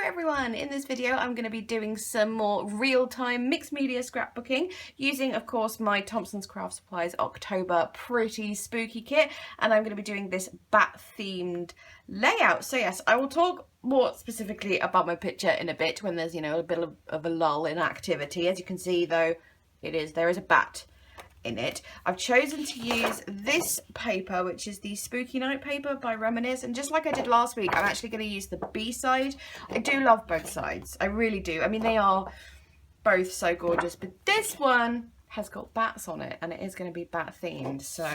everyone, in this video I'm going to be doing some more real-time mixed media scrapbooking using of course my Thompson's Craft Supplies October Pretty Spooky kit, and I'm going to be doing this bat themed layout. So yes, I will talk more specifically about my picture in a bit when there's, you know, a bit of a lull in activity. As you can see though, there is a bat in it. I've chosen to use this paper, which is the Spooky Night paper by Reminisce, and just like I did last week, I'm actually going to use the B side. I do love both sides, I really do. I mean, they are both so gorgeous, but this one has got bats on it and it is going to be bat themed. So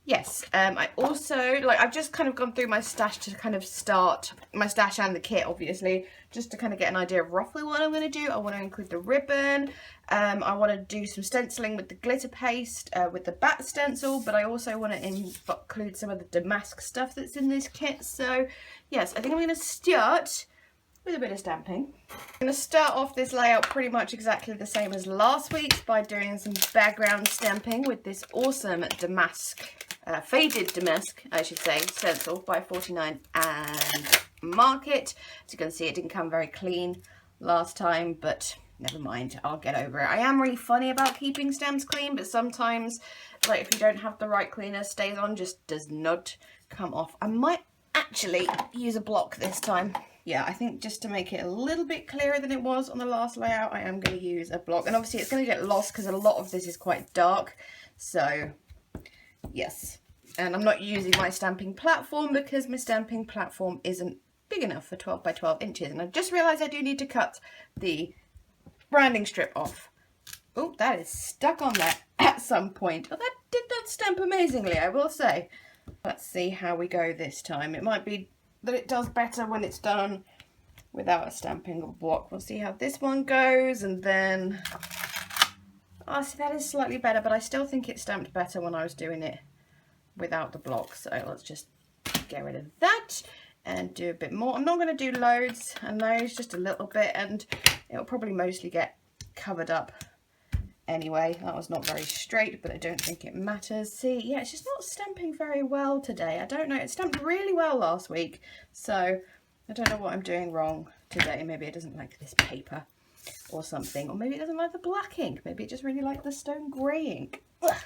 yes, I also, I've just kind of gone through my stash to kind of start my stash and the kit, obviously, just to kind of get an idea of roughly what I'm going to do. I want to include the ribbon. I want to do some stenciling with the glitter paste, with the bat stencil, but I also want to include some of the damask stuff that's in this kit. So yes, I think I'm going to start with a bit of stamping. I'm going to start off this layout pretty much exactly the same as last week's by doing some background stamping with this awesome damask, faded damask, I should say, stencil by 49 and Mark It. As you can see, it didn't come very clean last time, but never mind, I'll get over it. I am really funny about keeping stamps clean, but sometimes, like, if you don't have the right cleaner, stays on just does not come off. I might actually use a block this time. Yeah, I think just to make it a little bit clearer than it was on the last layout, I am going to use a block. And obviously it's going to get lost because a lot of this is quite dark. So, yes. And I'm not using my stamping platform because my stamping platform isn't big enough for 12 by 12 inches. And I've just realised I do need to cut the branding strip off. Oh, that is stuck on there at some point. Oh, that did not stamp amazingly, I will say. Let's see how we go this time. It might be that it does better when it's done without a stamping block. We'll see how this one goes, and then... Oh, see, that is slightly better, but I still think it stamped better when I was doing it without the block. So let's just get rid of that and do a bit more. I'm not going to do loads and those, just a little bit, and it'll probably mostly get covered up anyway. That was not very straight, but I don't think it matters. See, yeah, it's just not stamping very well today. I don't know, it stamped really well last week, so I don't know what I'm doing wrong today. Maybe it doesn't like this paper or something, or maybe it doesn't like the black ink. Maybe it just really liked the stone grey ink. Ugh.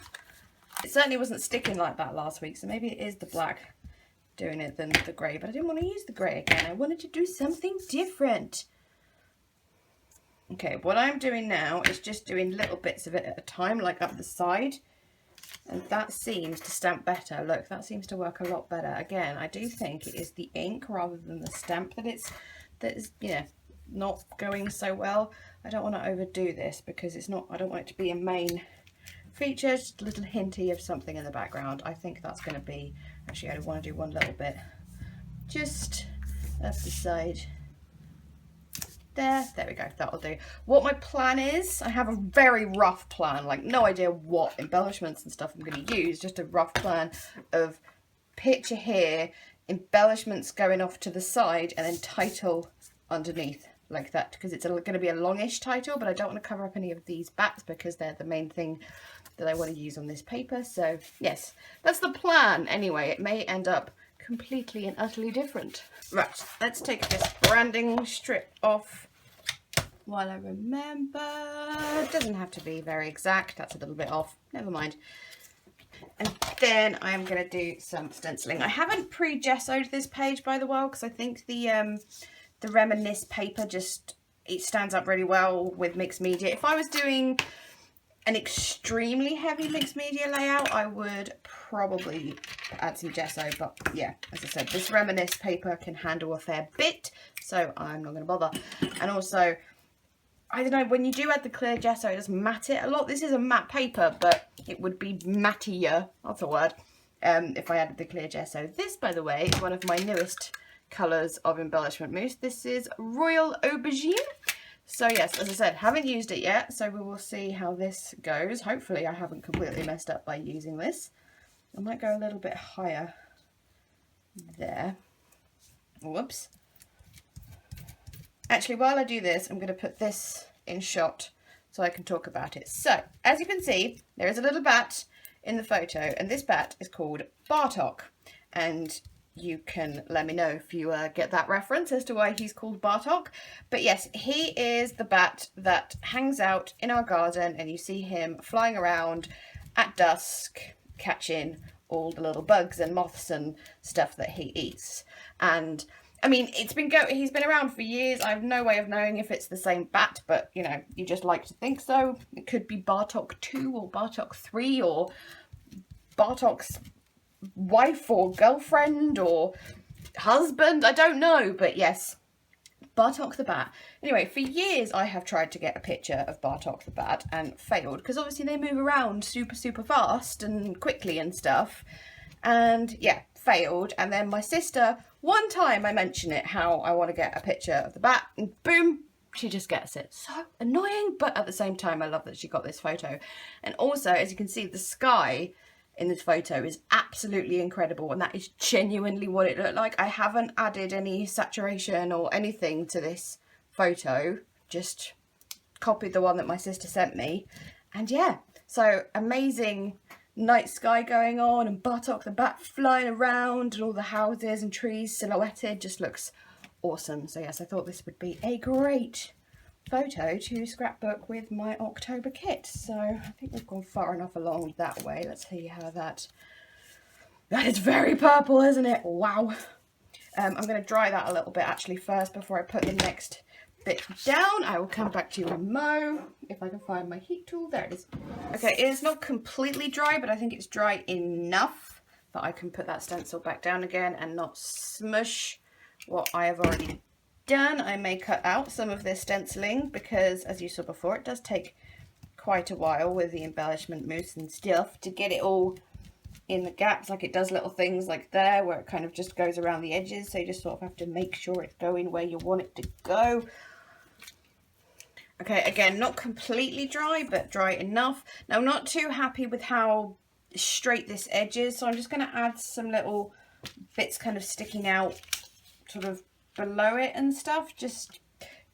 It certainly wasn't sticking like that last week, so maybe it is the black doing it than the grey, but I didn't want to use the grey again. I wanted to do something different. Okay, what I'm doing now is just doing little bits of it at a time, like up the side, and that seems to stamp better. Look, that seems to work a lot better. Again, I do think it is the ink rather than the stamp that is, you know, not going so well. I don't want to overdo this because it's not, I don't want it to be a main feature, just a little hinty of something in the background. I think that's going to be, actually I want to do one little bit just up the side. There we go, that'll do. What my plan is, I have a very rough plan, like no idea what embellishments and stuff I'm going to use, just a rough plan of picture here, embellishments going off to the side, and then title underneath like that, because it's going to be a longish title, but I don't want to cover up any of these bats because they're the main thing that I want to use on this paper. So yes, that's the plan anyway. It may end up completely and utterly different. Right, let's take this branding strip off while I remember. It doesn't have to be very exact, that's a little bit off, never mind. And then I'm going to do some stenciling. I haven't pre-gessoed this page by the way, because I think the Reminisce paper just, it stands up really well with mixed media. If I was doing an extremely heavy mixed media layout, I would probably add some gesso, but yeah, as I said, this Reminisce paper can handle a fair bit, so I'm not going to bother. And also, I don't know, when you do add the clear gesso, it does matte it a lot. This is a matte paper, but it would be mattier, that's a word, if I added the clear gesso. This, by the way, is one of my newest colours of embellishment mousse. This is Royal Aubergine. So yes, as I said, haven't used it yet, so we will see how this goes. Hopefully I haven't completely messed up by using this. I might go a little bit higher there. Whoops. Actually, while I do this, I'm going to put this in shot so I can talk about it. So, as you can see, there is a little bat in the photo, and this bat is called Bartok. And you can let me know if you get that reference as to why he's called Bartok. But yes, he is the bat that hangs out in our garden, and you see him flying around at dusk catching all the little bugs and moths and stuff that he eats. And I mean, he's been around for years. I have no way of knowing if it's the same bat, but you know, you just like to think so. It could be Bartok 2 or Bartok 3 or Bartok's wife or girlfriend or husband, I don't know, but yes, Bartok the bat. Anyway, for years I have tried to get a picture of Bartok the bat and failed, because obviously they move around super fast and quickly and stuff, and yeah, failed. And then my sister, one time I mention it, how I want to get a picture of the bat, and boom, she just gets it. So annoying, but at the same time I love that she got this photo. And also, as you can see, the sky in this photo is absolutely incredible, and that is genuinely what it looked like. I haven't added any saturation or anything to this photo, just copied the one that my sister sent me. And yeah, so amazing night sky going on, and Bartok the bat flying around, and all the houses and trees silhouetted, just looks awesome. So yes, I thought this would be a great photo to scrapbook with my October kit. So I think we've gone far enough along that way. Let's see how that is very purple, isn't it? Wow. I'm going to dry that a little bit actually first before I put the next bit down. I will come back to you and mow if I can find my heat tool. There it is. Okay, it is not completely dry, but I think it's dry enough that I can put that stencil back down again and not smush what I have already done. I may cut out some of this stenciling because, as you saw before, it does take quite a while with the embellishment mousse and stuff to get it all in the gaps. Like, it does little things like there where it kind of just goes around the edges, so you just sort of have to make sure it's going where you want it to go. Okay, again, not completely dry, but dry enough. Now, I'm not too happy with how straight this edge is, so I'm just going to add some little bits kind of sticking out sort of below it and stuff. Just,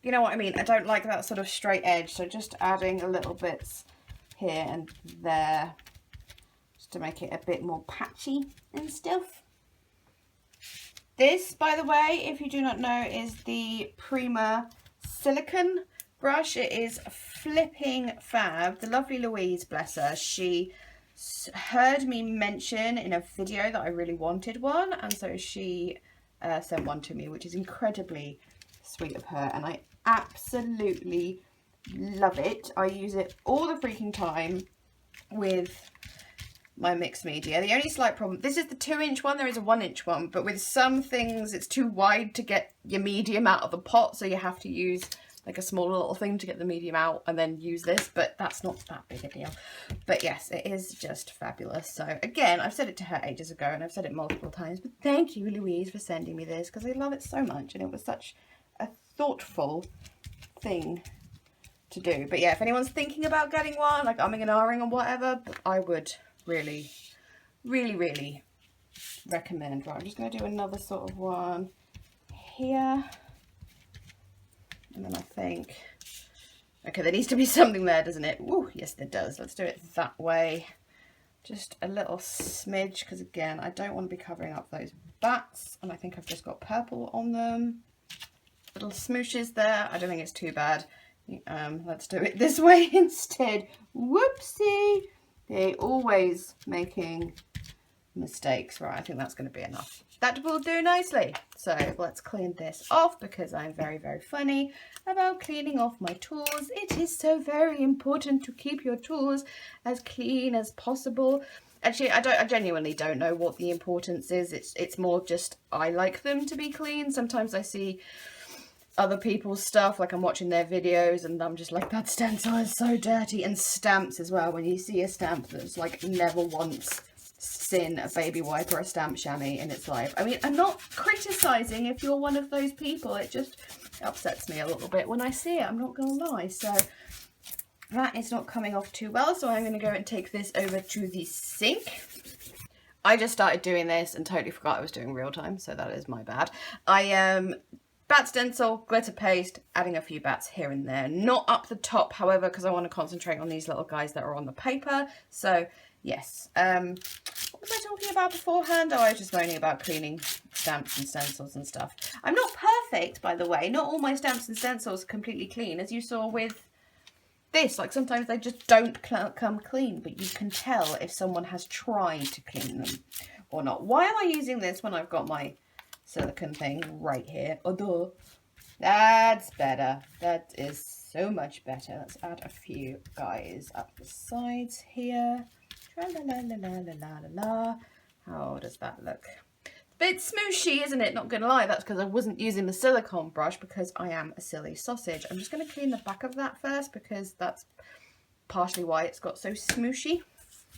you know what I mean, I don't like that sort of straight edge, so just adding a little bits here and there just to make it a bit more patchy and stuff. This, by the way, if you do not know, is the Prima silicone brush. It is flipping fab. The lovely Louise, bless her, she heard me mention in a video that I really wanted one, and so she sent one to me, which is incredibly sweet of her, and I absolutely love it. I use it all the freaking time with my mixed media. The only slight problem, this is the 2-inch one, there is a 1-inch one, but with some things it's too wide to get your medium out of the pot, so you have to use like a small little thing to get the medium out and then use this, but that's not that big a deal. But yes, it is just fabulous. So again, I've said it to her ages ago and I've said it multiple times, but thank you, Louise, for sending me this, because I love it so much and it was such a thoughtful thing to do. But yeah, if anyone's thinking about getting one, like umming and ahhing or whatever, I would really recommend. Right, I'm just going to do another sort of one here. And then I think, okay, there needs to be something there, doesn't it? Ooh, yes, there does. Let's do it that way. Just a little smidge, because again, I don't want to be covering up those bats. And I think I've just got purple on them. Little smooshes there. I don't think it's too bad. Let's do it this way instead. Whoopsie. They're always making mistakes. Right, I think that's going to be enough. That will do nicely. So let's clean this off, because I'm very funny about cleaning off my tools. It is so very important to keep your tools as clean as possible. Actually, I genuinely don't know what the importance is. It's more just I like them to be clean. Sometimes I see other people's stuff, like I'm watching their videos and I'm just like, that stencil is so dirty. And stamps as well, when you see a stamp that's like never once seen a baby wipe or a stamp chamois in its life. I mean, I'm not criticising if you're one of those people, it just upsets me a little bit when I see it, I'm not gonna lie. So that is not coming off too well, so I'm going to go and take this over to the sink. I just started doing this and totally forgot I was doing real time, so that is my bad. I bat stencil, glitter paste, adding a few bats here and there. Not up the top, however, because I want to concentrate on these little guys that are on the paper. So, yes. What was I talking about beforehand? Oh, I was just moaning about cleaning stamps and stencils and stuff. I'm not perfect, by the way. Not all my stamps and stencils are completely clean, as you saw with this. Like, sometimes they just don't come clean, but you can tell if someone has tried to clean them or not. Why am I using this when I've got my silicone thing right here? Oh, duh. That's better. That is so much better. Let's add a few guys up the sides here. Tra-la-la-la-la-la-la-la. How does that look? Bit smooshy, isn't it? Not gonna lie, that's because I wasn't using the silicone brush because I am a silly sausage. I'm just gonna clean the back of that first because that's partially why it's got so smooshy.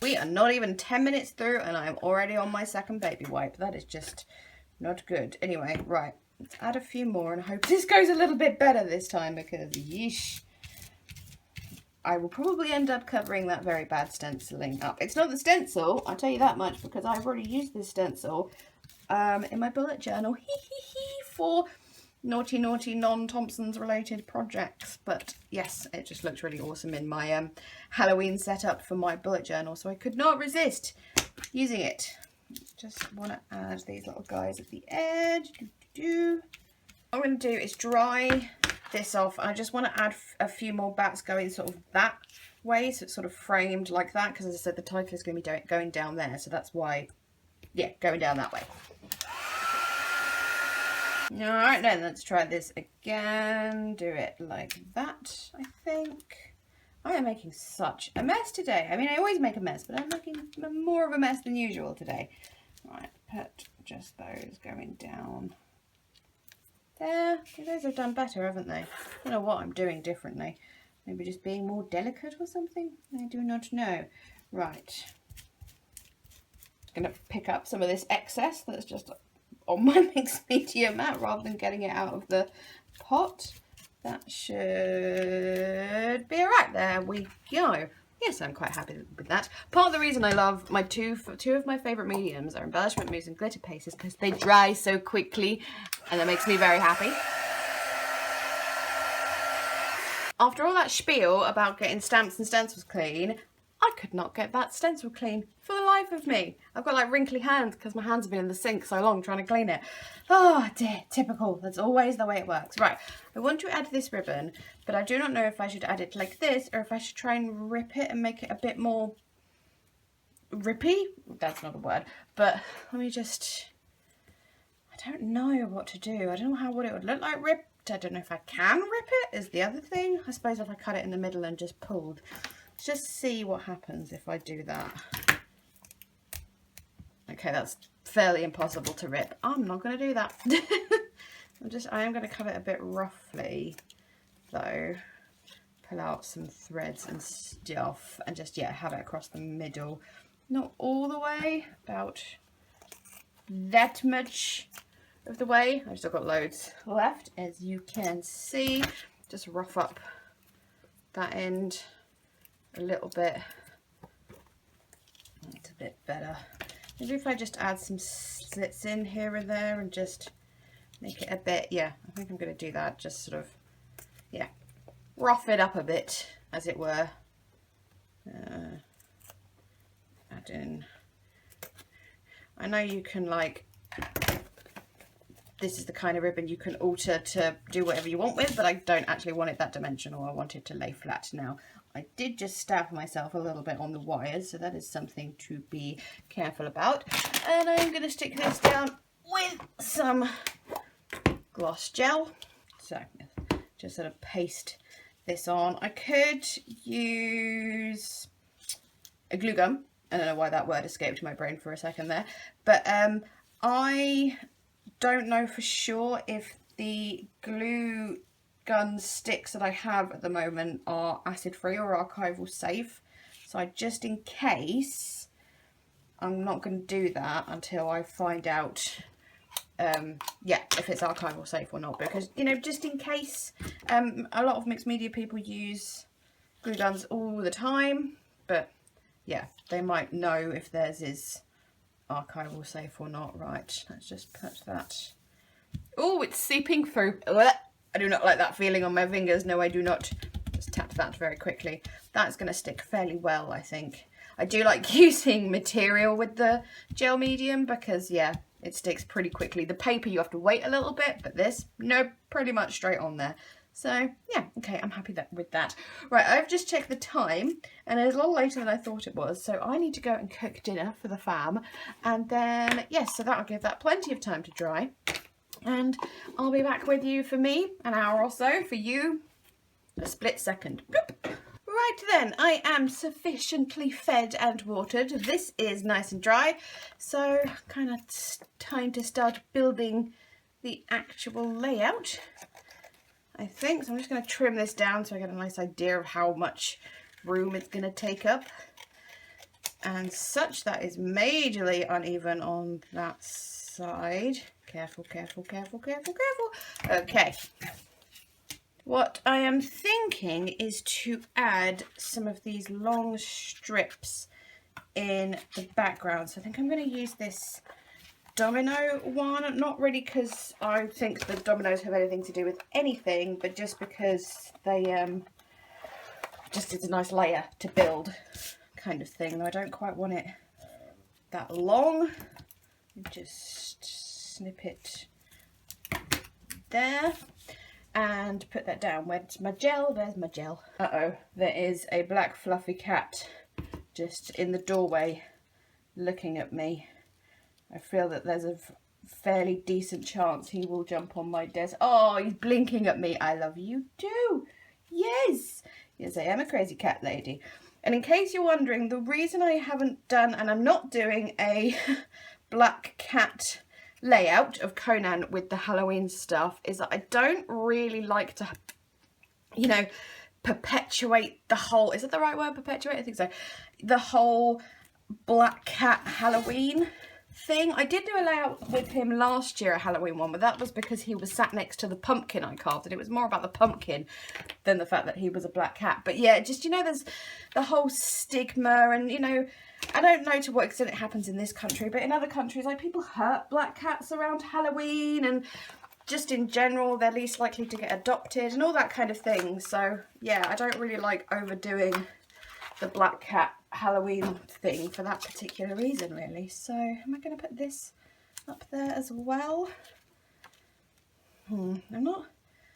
We are not even 10 minutes through and I'm already on my second baby wipe. That is just not good. Anyway, right, let's add a few more and I hope this goes a little bit better this time because yeesh. I will probably end up covering that very bad stenciling up. It's not the stencil, I'll tell you that much, because I've already used this stencil in my bullet journal for naughty non-Thompson's related projects. But yes, it just looks really awesome in my Halloween setup for my bullet journal, so I could not resist using it. Just want to add these little guys at the edge. What I'm going to do is dry this off. I just want to add a few more bats going sort of that way, so it's sort of framed like that, because as I said, the title is going to be going down there, so that's why, yeah, going down that way. Alright, then let's try this again. Do it like that, I think. I am making such a mess today. I mean, I always make a mess, but I'm making more of a mess than usual today. Right, put just those going down there. Those have done better, haven't they? I don't know what I'm doing differently. Maybe just being more delicate or something? I do not know. Right. Going to pick up some of this excess that's just on my mixed media mat rather than getting it out of the pot. That should be alright. There we go. Yes, I'm quite happy with that. Part of the reason I love my two of my favourite mediums are embellishment mousse and glitter paste is because they dry so quickly, and that makes me very happy. After all that spiel about getting stamps and stencils clean, I could not get that stencil clean for the life of me. I've got like wrinkly hands because my hands have been in the sink so long trying to clean it. Oh dear, typical. That's always the way it works. Right, I want to add this ribbon, but I do not know if I should add it like this or if I should try and rip it and make it a bit more rippy. That's not a word, but let me just, I don't know what to do. I don't know what it would look like ripped. I don't know if I can rip it is the other thing. I suppose if I cut it in the middle and just pulled. Let's just see what happens if I do that. Okay, that's fairly impossible to rip. I'm not going to do that. I am going to cut it a bit roughly, though. Pull out some threads and stuff, and just, yeah, have it across the middle. Not all the way, about that much of the way. I've still got loads left, as you can see. Just rough up that end a little bit. It's a bit better. Maybe if I just add some slits in here and there and just make it a bit, yeah, I think I'm going to do that. Just sort of, yeah, rough it up a bit, as it were. Add in. I know you can, like, this is the kind of ribbon you can alter to do whatever you want with, but I don't actually want it that dimensional. I want it to lay flat now. I did just stab myself a little bit on the wires, so that is something to be careful about. And I'm going to stick this down with some gloss gel. So just sort of paste this on. I could use a glue gun. I don't know why that word escaped my brain for a second there, but I don't know for sure if the glue gun sticks that I have at the moment are acid free or archival safe, so just in case, I'm not going to do that until I find out yeah, if it's archival safe or not, because, you know, just in case. A lot of mixed media people use glue guns all the time, but yeah, they might know if theirs is archival safe or not. Right, let's just put that Oh, it's seeping through. Ugh. I do not like that feeling on my fingers. No, I do not. Just tap that very quickly. That's going to stick fairly well, I think. I do like using material with the gel medium because, yeah, it sticks pretty quickly. The paper, you have to wait a little bit, but this, no, pretty much straight on there. So, yeah, okay, I'm happy with that. Right, I've just checked the time, and it's a little later than I thought it was, so I need to go and cook dinner for the fam. And then, yes, so that'll give that plenty of time to dry. And I'll be back with you for me, an hour or so, for you, a split second. Bloop. Right then, I am sufficiently fed and watered. This is nice and dry, so kind of time to start building the actual layout, I think. So I'm just going to trim this down so I get a nice idea of how much room it's going to take up. And such, that is majorly uneven on that side. Careful, careful, careful, careful, careful. Okay. What I am thinking is to add some of these long strips in the background. So I think I'm going to use this domino one, not really because I think the dominoes have anything to do with anything, but just because they just it's a nice layer to build kind of thing. I don't quite want it that long. Just snip it there and put that down. Where's my gel? There's my gel. Uh-oh, there is a black fluffy cat just in the doorway looking at me. I feel that there's a fairly decent chance he will jump on my desk. Oh, he's blinking at me. I love you too. Yes. Yes, I am a crazy cat lady. And in case you're wondering, the reason I haven't done, and I'm not doing a black cat layout of Conan with the Halloween stuff, is that I don't really like to, you know, perpetuate the whole, is it the right word, perpetuate? I think so. The whole black cat Halloween thing. I did do a layout with him last year, a Halloween one, but that was because he was sat next to the pumpkin I carved, and it was more about the pumpkin than the fact that he was a black cat. But yeah, just, you know, there's the whole stigma, and, you know, I don't know to what extent it happens in this country, but in other countries, like, people hurt black cats around Halloween, and just in general, they're least likely to get adopted and all that kind of thing. So yeah, I don't really like overdoing the black cat Halloween thing for that particular reason, really. So am I going to put this up there as well? I'm not.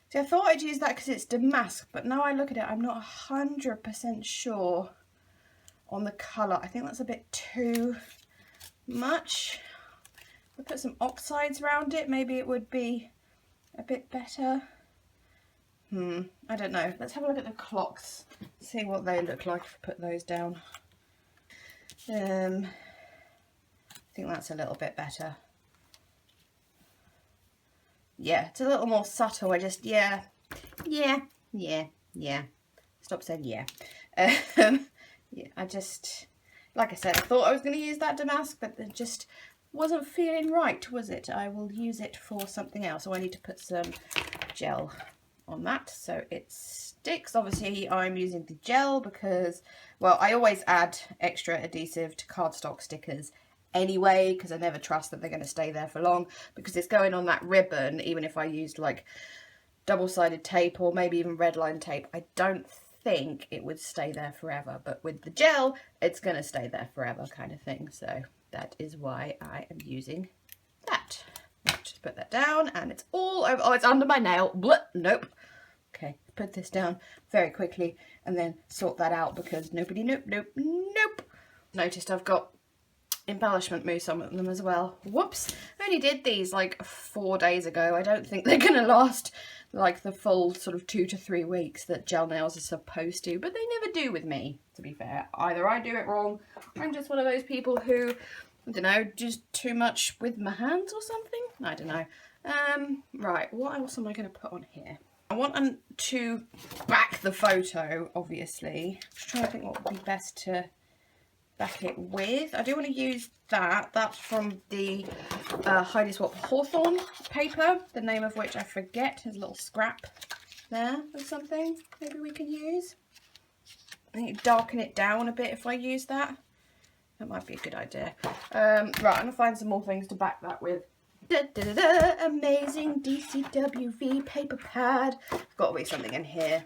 See, I thought I'd use that because it's damask, but now I look at it, I'm not 100% sure on the colour. I think that's a bit too much. If I put some oxides around it, maybe it would be a bit better. I don't know. Let's have a look at the clocks, see what they look like if I put those down. I think that's a little bit better. Yeah, it's a little more subtle. I just, yeah. Stop saying yeah. Yeah, I just, like I said, I thought I was going to use that damask, but it just wasn't feeling right, was it? I will use it for something else. So I need to put some gel on that so it sticks. Obviously I'm using the gel because, well, I always add extra adhesive to cardstock stickers anyway, because I never trust that they're going to stay there for long, because it's going on that ribbon. Even if I used like double-sided tape or maybe even red line tape, I don't think it would stay there forever, but with the gel it's going to stay there forever kind of thing. So that is why I am using that. Just put that down, and it's all over. Oh, it's under my nail. Blah, nope. Okay, put this down very quickly and then sort that out, because nobody, nope. Noticed I've got embellishment mousse on them as well. Whoops. I only did these like 4 days ago. I don't think they're going to last like the full sort of 2 to 3 weeks that gel nails are supposed to, but they never do with me, to be fair. Either I do it wrong, or I'm just one of those people who, I don't know, just too much with my hands or something. I don't know. Right, what else am I going to put on here? I want to back the photo, obviously. Just trying to think what would be best to back it with. I do want to use that. That's from the Heidi Swap Hawthorne paper, the name of which I forget. There's a little scrap there or something maybe we can use. I think darken it down a bit if I use that. That might be a good idea. Right, I'm going to find some more things to back that with. Da, da, da, da, amazing DCWV paper pad. Got to be something in here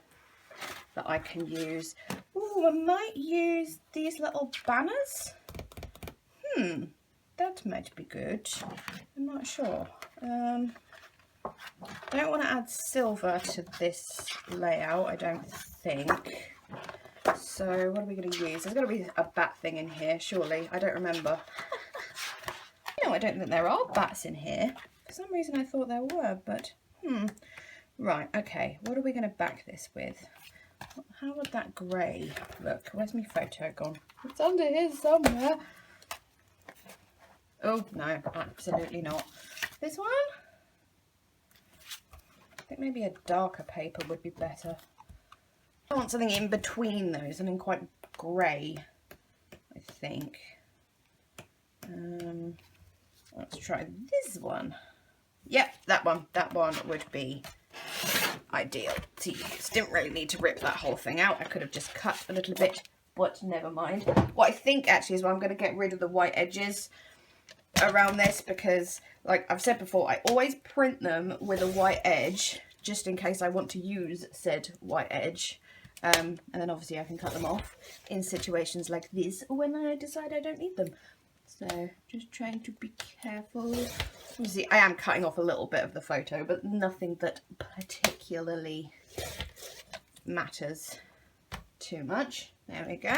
that I can use. Oh, I might use these little banners. That might be good. I'm not sure. I don't want to add silver to this layout, I don't think. So what are we going to use? There's got to be a bat thing in here, surely. I don't remember. No, I don't think there are bats in here. For some reason I thought there were, but right, okay. What are we going to back this with? How would that grey look? Where's my photo gone? It's under here somewhere. Oh, no, absolutely not. This one? I think maybe a darker paper would be better. I want something in between those, something quite grey, I think. Let's try this one. Yep, that one. That one would be ideal to use. Didn't really need to rip that whole thing out. I could have just cut a little bit, but never mind. What I think actually is, I'm going to get rid of the white edges around this, because like I've said before, I always print them with a white edge just in case I want to use said white edge, and then obviously I can cut them off in situations like this when I decide I don't need them. So just trying to be careful. You see, I am cutting off a little bit of the photo, but nothing that particularly matters too much. There we go.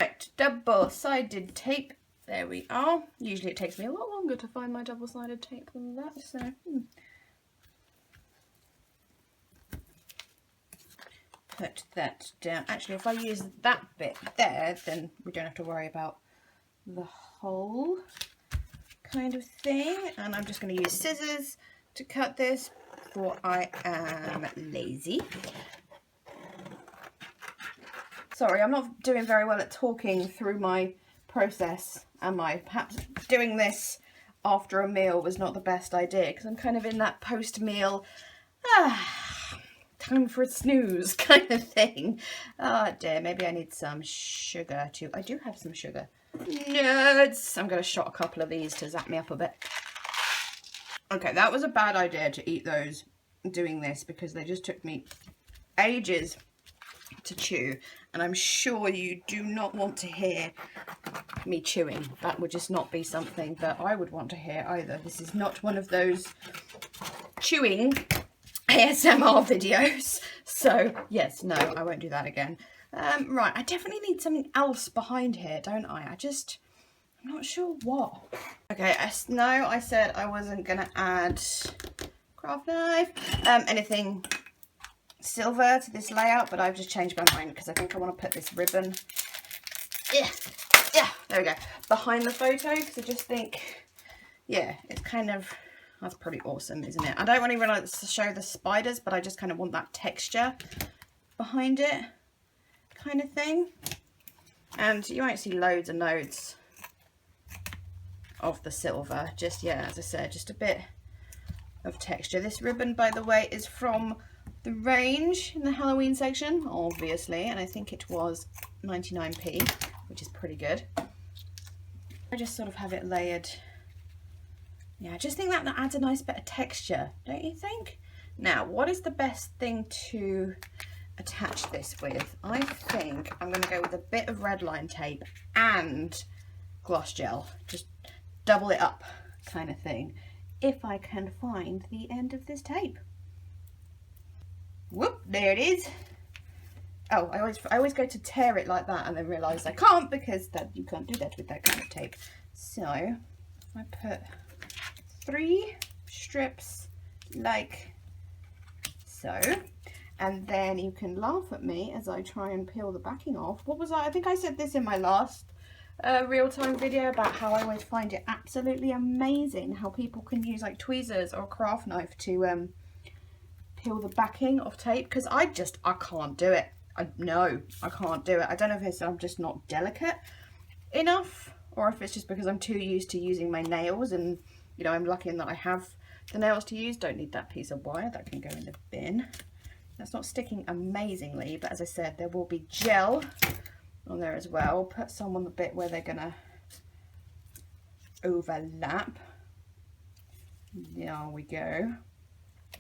Right, double-sided tape. There we are. Usually it takes me a lot longer to find my double-sided tape than that, so put that down. Actually, if I use that bit there, then we don't have to worry about the whole kind of thing. And I'm just going to use scissors to cut this, for I am lazy. Sorry, I'm not doing very well at talking through my process, am I? Perhaps doing this after a meal was not the best idea, because I'm kind of in that post-meal time for a snooze kind of thing. Oh dear, maybe I need some sugar too. I do have some sugar. Nerds! I'm going to shot a couple of these to zap me up a bit. Okay, that was a bad idea to eat those doing this, because they just took me ages to chew, and I'm sure you do not want to hear me chewing. That would just not be something that I would want to hear either. This is not one of those chewing ASMR videos, so yes, no, I won't do that again. Right, I definitely need something else behind here, don't I? I'm not sure what. Okay, no, I said I wasn't gonna add craft knife, anything silver to this layout, but I've just changed my mind because I think I want to put this ribbon, yeah, there we go, behind the photo, because I just think, yeah, it's kind of, that's pretty awesome, isn't it? I don't want to even like to show the spiders, but I just kind of want that texture behind it kind of thing. And you won't see loads and loads of the silver, just, yeah, as I said, just a bit of texture. This ribbon, by the way, is from the range in the Halloween section, obviously, and I think it was 99p, which is pretty good. I just sort of have it layered. Yeah, I just think that adds a nice bit of texture, don't you think? Now, what is the best thing to attach this with? I think I'm going to go with a bit of red line tape and gloss gel, just double it up kind of thing, if I can find the end of this tape. Whoop, there it is. Oh, I always go to tear it like that and then realise I can't, because that you can't do that with that kind of tape. So I put 3 strips like so, and then you can laugh at me as I try and peel the backing off. What was I think I said this in my last real-time video about how I always find it absolutely amazing how people can use like tweezers or a craft knife to peel the backing of tape, because I can't do it. No, I can't do it. I don't know if it's I'm just not delicate enough, or if it's just because I'm too used to using my nails, and you know, I'm lucky in that I have the nails to use. Don't need that piece of wire, that can go in the bin. That's not sticking amazingly, but as I said, there will be gel on there as well. Put some on the bit where they're gonna overlap. There we go.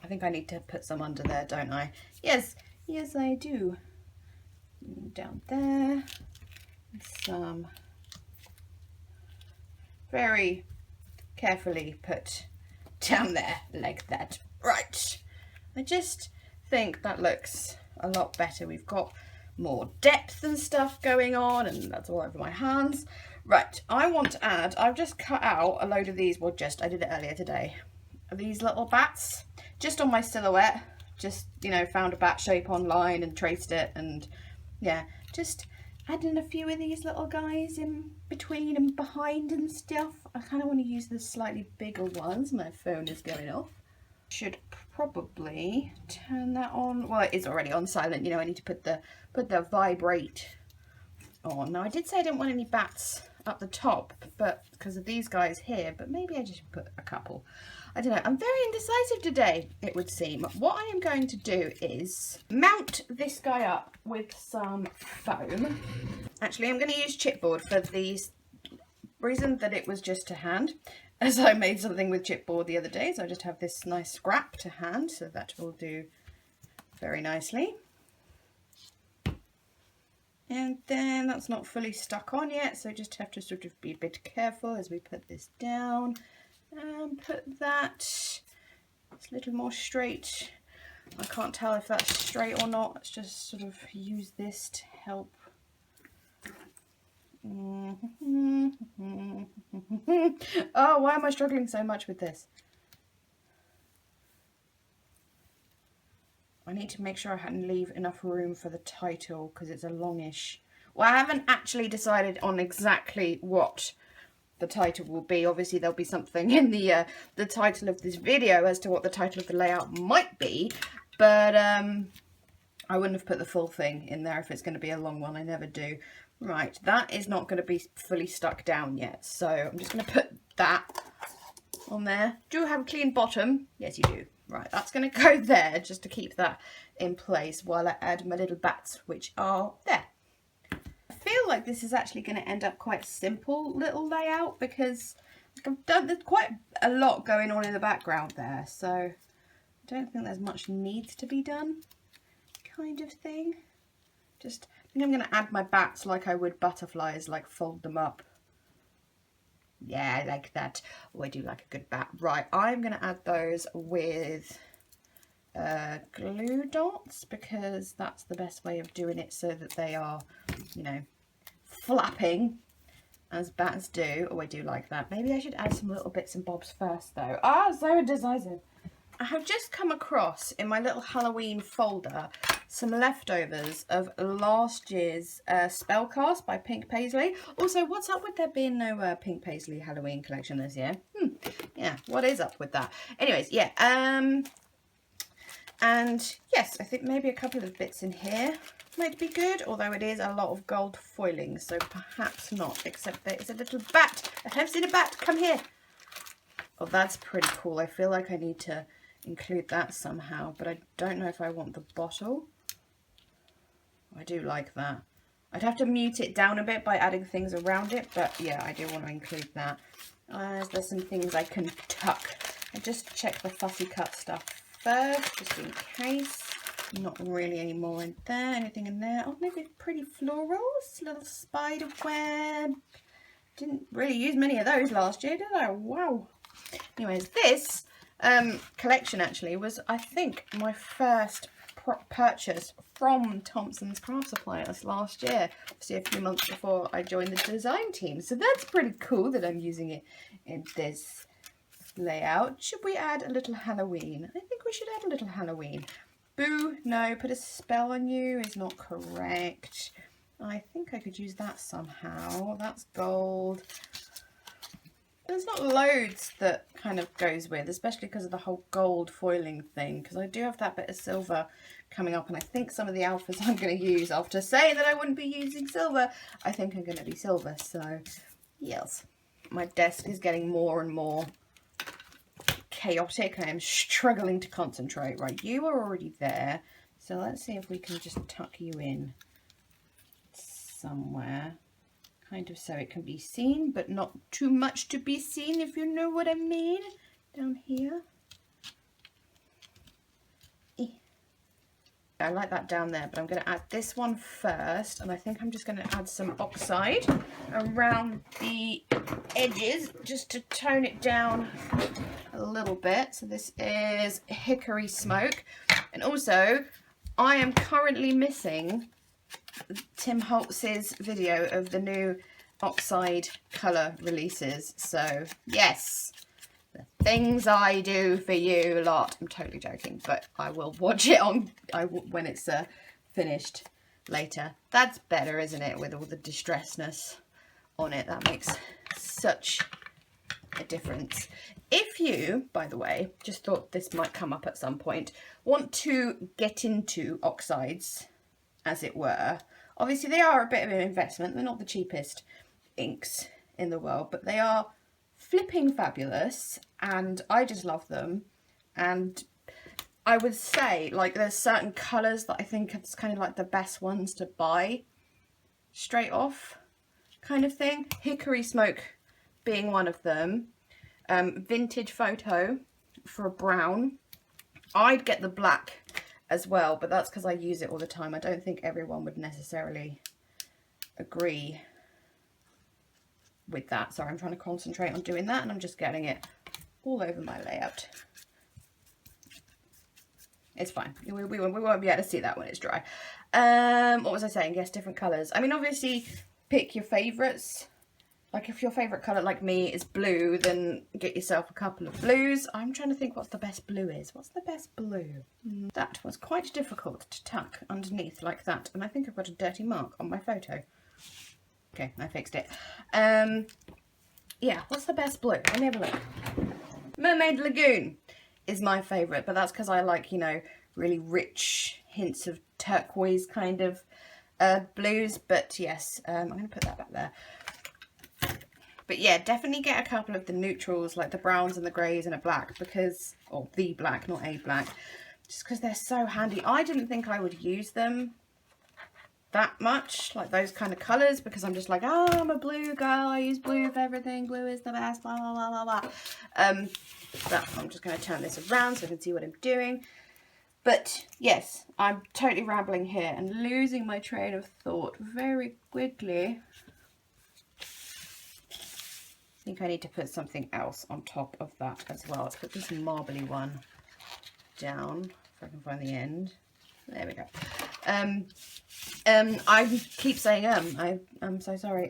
I think I need to put some under there, don't I? Yes, yes I do. Down there. Some very carefully put down there like that. Right. I just think that looks a lot better. We've got more depth and stuff going on, and that's all over my hands. Right, I want to add, I've just cut out a load of these, well I did it earlier today, these little bats, just on my silhouette, just, you know, found a bat shape online and traced it, and yeah, just adding a few of these little guys in between and behind and stuff. I kind of want to use the slightly bigger ones. My phone is going off. Should probably turn that on. Well, it is already on silent, you know. I need to put the vibrate on. Now I did say I didn't want any bats up the top, but because of these guys here, but maybe I just put a couple. I don't know, I'm very indecisive today, it would seem. What I am going to do is mount this guy up with some foam. Actually, I'm going to use chipboard for the reason that it was just to hand, as I made something with chipboard the other day, so I just have this nice scrap to hand, so that will do very nicely. And then that's not fully stuck on yet, so just have to sort of be a bit careful as we put this down and put that. It's a little more straight. I can't tell if that's straight or not. Let's just sort of use this to help. Oh, why am I struggling so much with this? I need to make sure I leave enough room for the title because it's a longish. Well, I haven't actually decided on exactly what the title will be. Obviously, there'll be something in the title of this video as to what the title of the layout might be, but I wouldn't have put the full thing in there if it's going to be a long one. I never do. Right, that is not going to be fully stuck down yet, so I'm just going to put that on there. Do you have a clean bottom? Yes, you do. Right, that's going to go there just to keep that in place while I add my little bats, which are there. I feel like this is actually going to end up quite simple little layout because there's quite a lot going on in the background there, so I don't think there's much needs to be done, kind of thing. Just, I think I'm going to add my bats like I would butterflies, like fold them up. Yeah, I like that. Oh, I do like a good bat. Right, I'm going to add those with glue dots because that's the best way of doing it so that they are, you know, flapping as bats do. Oh, I do like that. Maybe I should add some little bits and bobs first though. Ah, so indecisive. I have just come across in my little Halloween folder some leftovers of last year's Spellcast by Pink Paisley. Also, what's up with there being no Pink Paisley Halloween collection this year? Yeah, what is up with that? Anyways, yeah, and yes, I think maybe a couple of bits in here might be good, although it is a lot of gold foiling, so perhaps not, except there is a little bat. I have seen a bat, come here. Oh, that's pretty cool. I feel like I need to include that somehow, but I don't know if I want the bottle. I do like that. I'd have to mute it down a bit by adding things around it, but yeah, I do want to include that. There's some things I can tuck. I just check the fussy cut stuff first, just in case. Not really any more in there. Anything in there? Oh, maybe pretty florals, little spider web. Didn't really use many of those last year, did I? Wow. Anyways, this collection actually was, I think, my first purchase from Thompson's Craft Supplies last year, obviously a few months before I joined the design team, so that's pretty cool that I'm using it in this layout. Should we add a little Halloween? I think we should add a little Halloween. Boo, no, put a spell on you is not correct. I think I could use that somehow. That's gold. There's not loads that kind of goes with, especially because of the whole gold foiling thing, because I do have that bit of silver coming up, and I think some of the alphas I'm going to use, after saying that I wouldn't be using silver, I think I'm going to be silver, so yes. My desk is getting more and more chaotic. I am struggling to concentrate. Right, you are already there, so let's see if we can just tuck you in somewhere. Kind of so it can be seen, but not too much to be seen, if you know what I mean. down here. I like that down there, but I'm going to add this one first, and I think I'm just going to add some oxide around the edges just to tone it down a little bit. So this is Hickory Smoke, and also I am currently missing Tim Holtz's video of the new oxide colour releases, so yes, the things I do for you lot. I'm totally joking, but I will watch it on when it's finished later. That's better, isn't it, with all the distressedness on it? That makes such a difference. If you, by the way, just thought this might come up at some point, want to get into oxides, as it were, obviously they are a bit of an investment. They're not the cheapest inks in the world, but they are flipping fabulous, and I just love them. And I would say, like, there's certain colours that I think it's kind of like the best ones to buy straight off kind of thing. Hickory Smoke being one of them. Vintage Photo for a brown. I'd get the black as well, but that's because I use it all the time. I don't think everyone would necessarily agree with that. Sorry, I'm trying to concentrate on doing that, and I'm just getting it all over my layout. It's fine. We won't be able to see that when it's dry. What was I saying? Yes, different colours. I mean, obviously, pick your favourites. Like, if your favourite colour, like me, is blue, then get yourself a couple of blues. I'm trying to think what the best blue is. What's the best blue? That was quite difficult to tuck underneath like that. And I think I've got a dirty mark on my photo. Okay, I fixed it. Yeah, what's the best blue? Let me have a look. Mermaid Lagoon is my favourite, but that's because I like, you know, really rich hints of turquoise kind of blues. But yes, I'm going to put that back there. But yeah, definitely get a couple of the neutrals, like the browns and the greys and a black, because, or the black, not a black, just because they're so handy. I didn't think I would use them that much, like those kind of colours, because I'm just like, oh, I'm a blue girl, I use blue for everything, blue is the best, blah, blah, blah, blah, blah. But I'm just going to turn this around so I can see what I'm doing. But yes, I'm totally rambling here and losing my train of thought very quickly. I think I need to put something else on top of that as well. Let's put this marbly one down, if I can find the end. There we go. I keep saying I'm so sorry.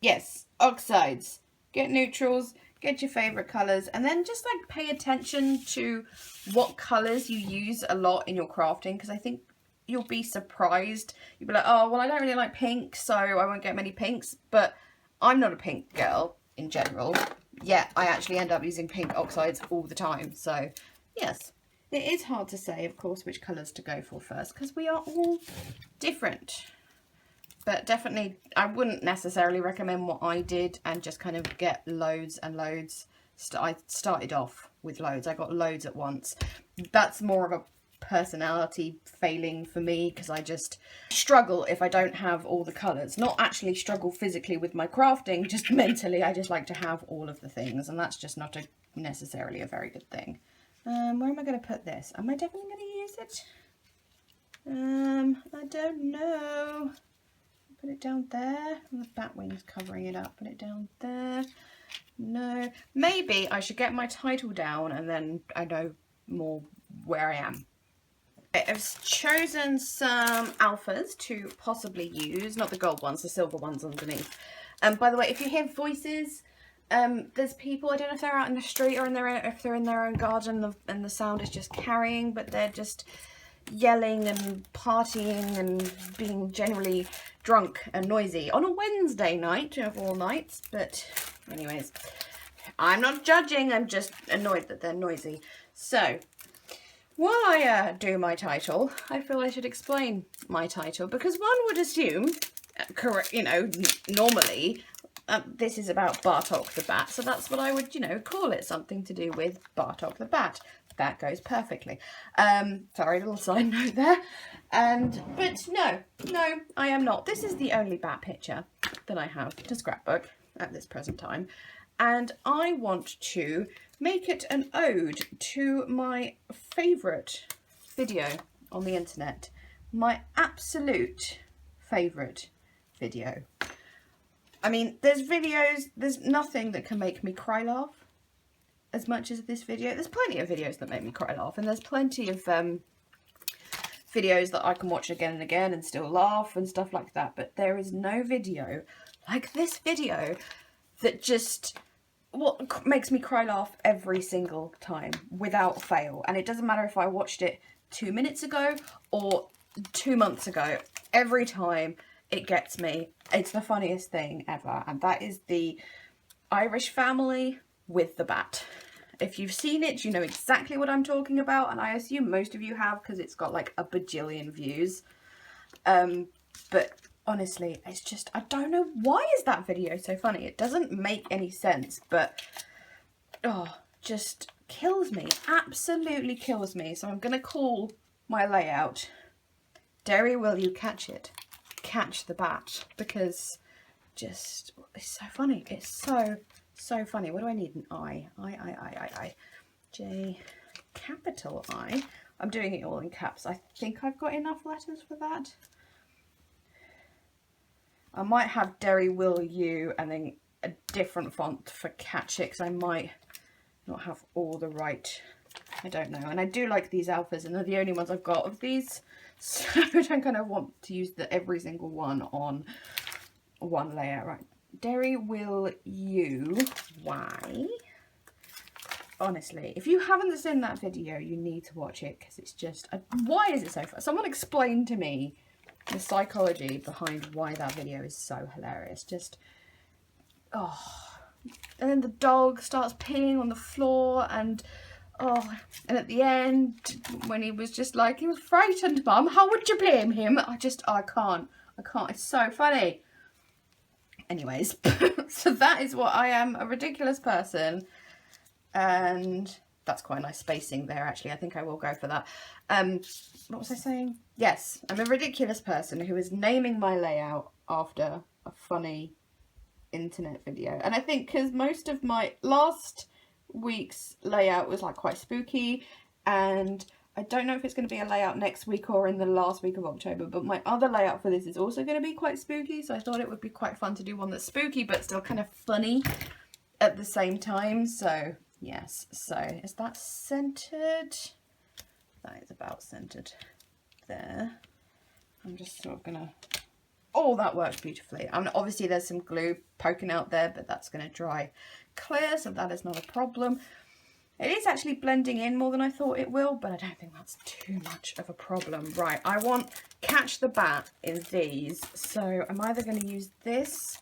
Yes, oxides. Get neutrals, get your favourite colours, and then just like pay attention to what colours you use a lot in your crafting, because I think you'll be surprised. You'll be like, oh, well, I don't really like pink, so I won't get many pinks. But I'm not a pink girl in general. Yeah, I actually end up using pink oxides all the time. So, yes, it is hard to say, of course, which colours to go for first, because we are all different. But definitely, I wouldn't necessarily recommend what I did and just kind of get loads and loads. I started off with loads. I got loads at once. That's more of a personality failing for me, because I just struggle if I don't have all the colours. Not actually struggle physically with my crafting, just mentally. I just like to have all of the things, and that's just not necessarily a very good thing. Where am I going to put this? Am I definitely going to use it? I don't know. Put it down there. The bat wing's covering it up. Put it down there. No. Maybe I should get my title down, and then I know more where I am. I've chosen some alphas to possibly use, not the gold ones, the silver ones underneath. By the way, if you hear voices, there's people, I don't know if they're out in the street or if they're in their own garden and the sound is just carrying, but they're just yelling and partying and being generally drunk and noisy on a Wednesday night of all nights. But anyways, I'm not judging, I'm just annoyed that they're noisy. So while I do my title, I feel I should explain my title, because one would assume, correct, you know, normally this is about Bartok the Bat, so that's what I would, you know, call it, something to do with Bartok the Bat. That goes perfectly. Sorry, little side note there. But no, I am not. This is the only bat picture that I have to scrapbook at this present time. and I want to make it an ode to my favourite video on the internet, my absolute favourite video. I mean, there's nothing that can make me cry laugh as much as this video. There's plenty of videos that make me cry laugh, and there's plenty of videos that I can watch again and again and still laugh and stuff like that, but there is no video like this video that just makes me cry laugh every single time without fail. And it doesn't matter if I watched it 2 minutes ago or 2 months ago, every time it gets me. It's the funniest thing ever, and that is the Irish family with the bat. If you've seen it, you know exactly what I'm talking about, and I assume most of you have because it's got like a bajillion views. But honestly, it's just, I don't know why is that video so funny. It doesn't make any sense, but oh, just kills me, absolutely kills me. So I'm gonna call my layout, Derry, will you catch it? Catch the bat, because just, it's so funny. It's so funny. What do I need? An I. J, capital I. I'm doing it all in caps. I think I've got enough letters for that. I might have Derry will you and then a different font for catch it, because I might not have all the right, I don't know. And I do like these alphas, and they're the only ones I've got of these, so I don't kind of want to use every single one on one layer. Right, Derry will you, why? Honestly, if you haven't seen that video, you need to watch it, because it's just, why is it so fun? Someone explain to me the psychology behind why that video is so hilarious. Just, oh, and then the dog starts peeing on the floor, and oh, and at the end, when he was just like, he was frightened, Mum, how would you blame him? I can't, it's so funny. Anyways, so that is what I am, a ridiculous person, and that's quite a nice spacing there, actually. I think I will go for that. What was I saying? Yes, I'm a ridiculous person who is naming my layout after a funny internet video. And I think because most of my last week's layout was like quite spooky, and I don't know if it's going to be a layout next week or in the last week of October, but my other layout for this is also going to be quite spooky, so I thought it would be quite fun to do one that's spooky but still kind of funny at the same time. So yes, so is that centered? That is about centered there. I'm just sort of gonna, oh, that works beautifully. Obviously there's some glue poking out there, but that's going to dry clear, so that is not a problem. It is actually blending in more than I thought it will, but I don't think that's too much of a problem. Right, I want catch the bat in these, so I'm either going to use this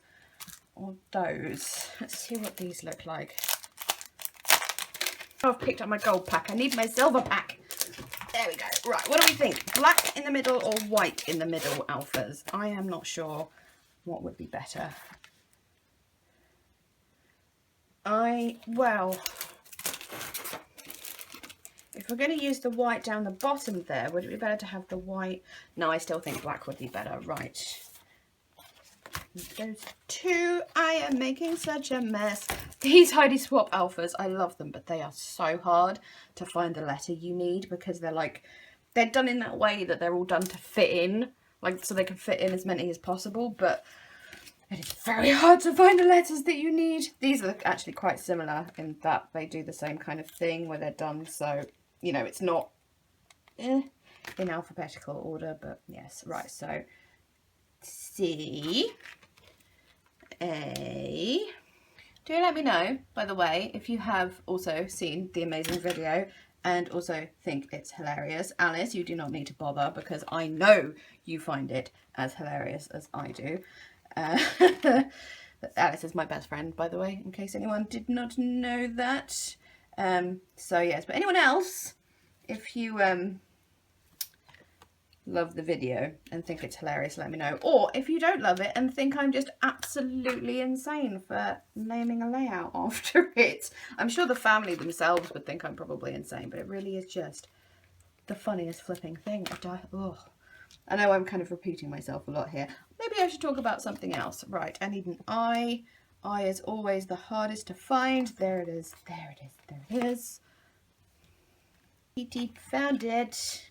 or those. Let's see what these look like. Oh, I've picked up my gold pack. I need my silver pack. There we go. Right, what do we think? Black in the middle or white in the middle, alphas? I am not sure what would be better. Well, if we're going to use the white down the bottom there, would it be better to have the white? No, I still think black would be better. Right. Those two, I am making such a mess. These Heidi Swap alphas, I love them, but they are so hard to find the letter you need, because they're done in that way that they're all done to fit in, like so they can fit in as many as possible, but it is very hard to find the letters that you need. These are actually quite similar in that they do the same kind of thing where they're done, so, you know, it's not in alphabetical order, but yes. Right, so C, A. Do let me know, by the way, if you have also seen the amazing video and also think it's hilarious. Alice, you do not need to bother, because I know you find it as hilarious as I do. Alice is my best friend, by the way, in case anyone did not know that. So yes, but anyone else, if you love the video and think it's hilarious, let me know. Or if you don't love it and think I'm just absolutely insane for naming a layout after it. I'm sure the family themselves would think I'm probably insane, but it really is just the funniest flipping thing. I know I'm kind of repeating myself a lot here. Maybe I should talk about something else. Right, I need an I. eye is always the hardest to find. There it is, there it is, there it is. Deep, found it.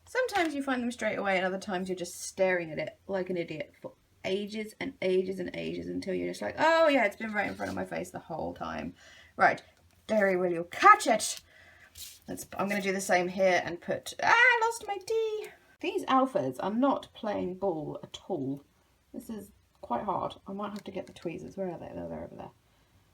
Sometimes you find them straight away and other times you're just staring at it like an idiot for ages and ages and ages until you're just like, oh yeah, it's been right in front of my face the whole time. Right, Derry, will you catch it? I'm going to do the same here and put, I lost my D. These alphas are not playing ball at all. This is quite hard. I might have to get the tweezers. Where are they? Oh, they're over there.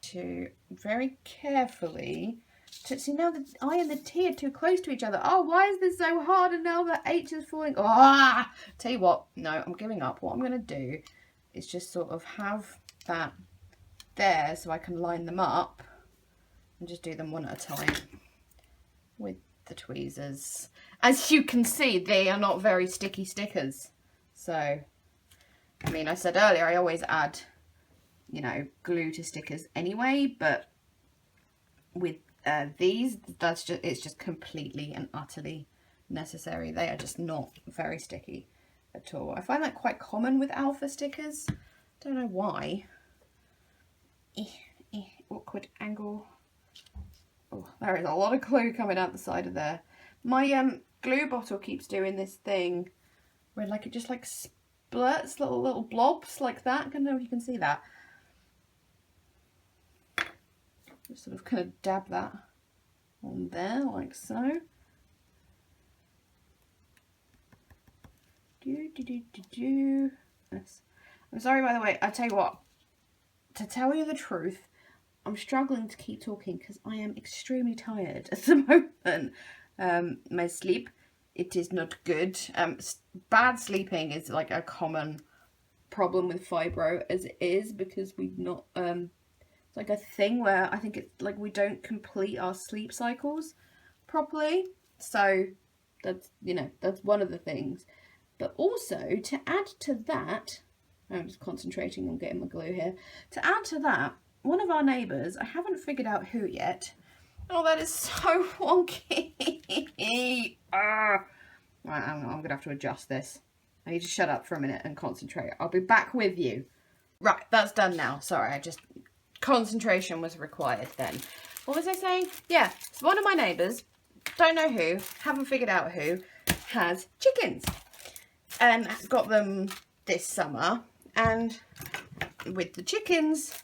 To very carefully, see now the I and the T are too close to each other. Oh, why is this so hard? And now the H is falling. Ah! Tell you what, no, I'm giving up. What I'm going to do is just sort of have that there so I can line them up and just do them one at a time with the tweezers. As you can see, they are not very sticky stickers. So, I mean, I said earlier, I always add, you know, glue to stickers anyway, but with these, it's just completely and utterly necessary. They are just not very sticky at all. I find that quite common with alpha stickers. Don't know why. Awkward angle. Oh, there is a lot of glue coming out the side of there. My glue bottle keeps doing this thing where like it just like splurts little blobs like that. I don't know if you can see that. Just sort of kind of dab that on there like so. I'm sorry, by the way, I tell you what, to tell you the truth, I'm struggling to keep talking because I am extremely tired at the moment. My sleep, it is not good. Bad sleeping is like a common problem with fibro as it is, because we've not, it's like a thing where I think it's like we don't complete our sleep cycles properly. So that's, you know, that's one of the things. But also to add to that, I'm just concentrating on getting my glue here. To add to that, one of our neighbours, I haven't figured out who yet. Oh, that is so wonky. Right, I'm going to have to adjust this. I need to shut up for a minute and concentrate. I'll be back with you. Right, that's done now. Sorry, concentration was required then. What was I saying? Yeah, it's one of my neighbours, don't know who, haven't figured out who, has chickens. And got them this summer. And with the chickens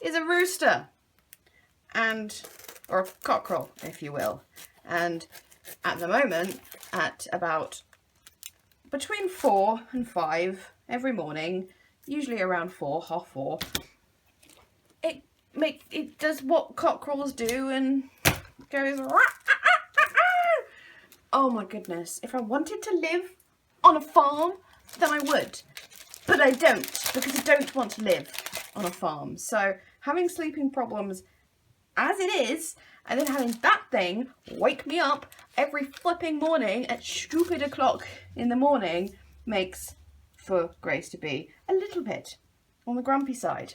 is a rooster, or a cockerel, if you will. And at the moment, at about between 4 and 5 every morning, usually around 4, 4:30, it does what cockerels do and goes. Oh my goodness! If I wanted to live on a farm, then I would. But I don't, because I don't want to live on a farm. So having sleeping problems as it is, and then having that thing wake me up every flipping morning at stupid o'clock in the morning makes for Grace to be a little bit on the grumpy side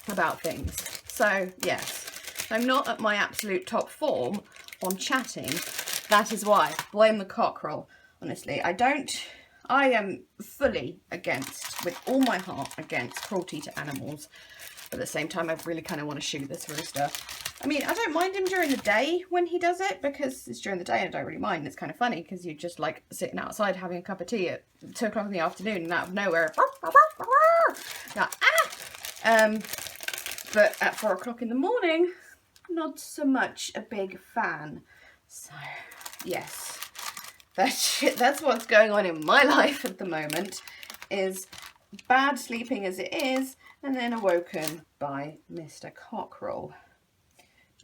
about things. So yes, I'm not at my absolute top form on chatting. That is why. Blame the cockerel. Honestly, I am fully against, with all my heart, against cruelty to animals. But at the same time, I really kind of want to shoot this rooster. I mean, I don't mind him during the day when he does it, because it's during the day and I don't really mind. It's kind of funny because you're just like sitting outside having a cup of tea at 2 o'clock in the afternoon and out of nowhere. Now, but at 4 o'clock in the morning, not so much a big fan. So, yes. That's what's going on in my life at the moment, is bad sleeping as it is, and then awoken by Mr. Cockerel.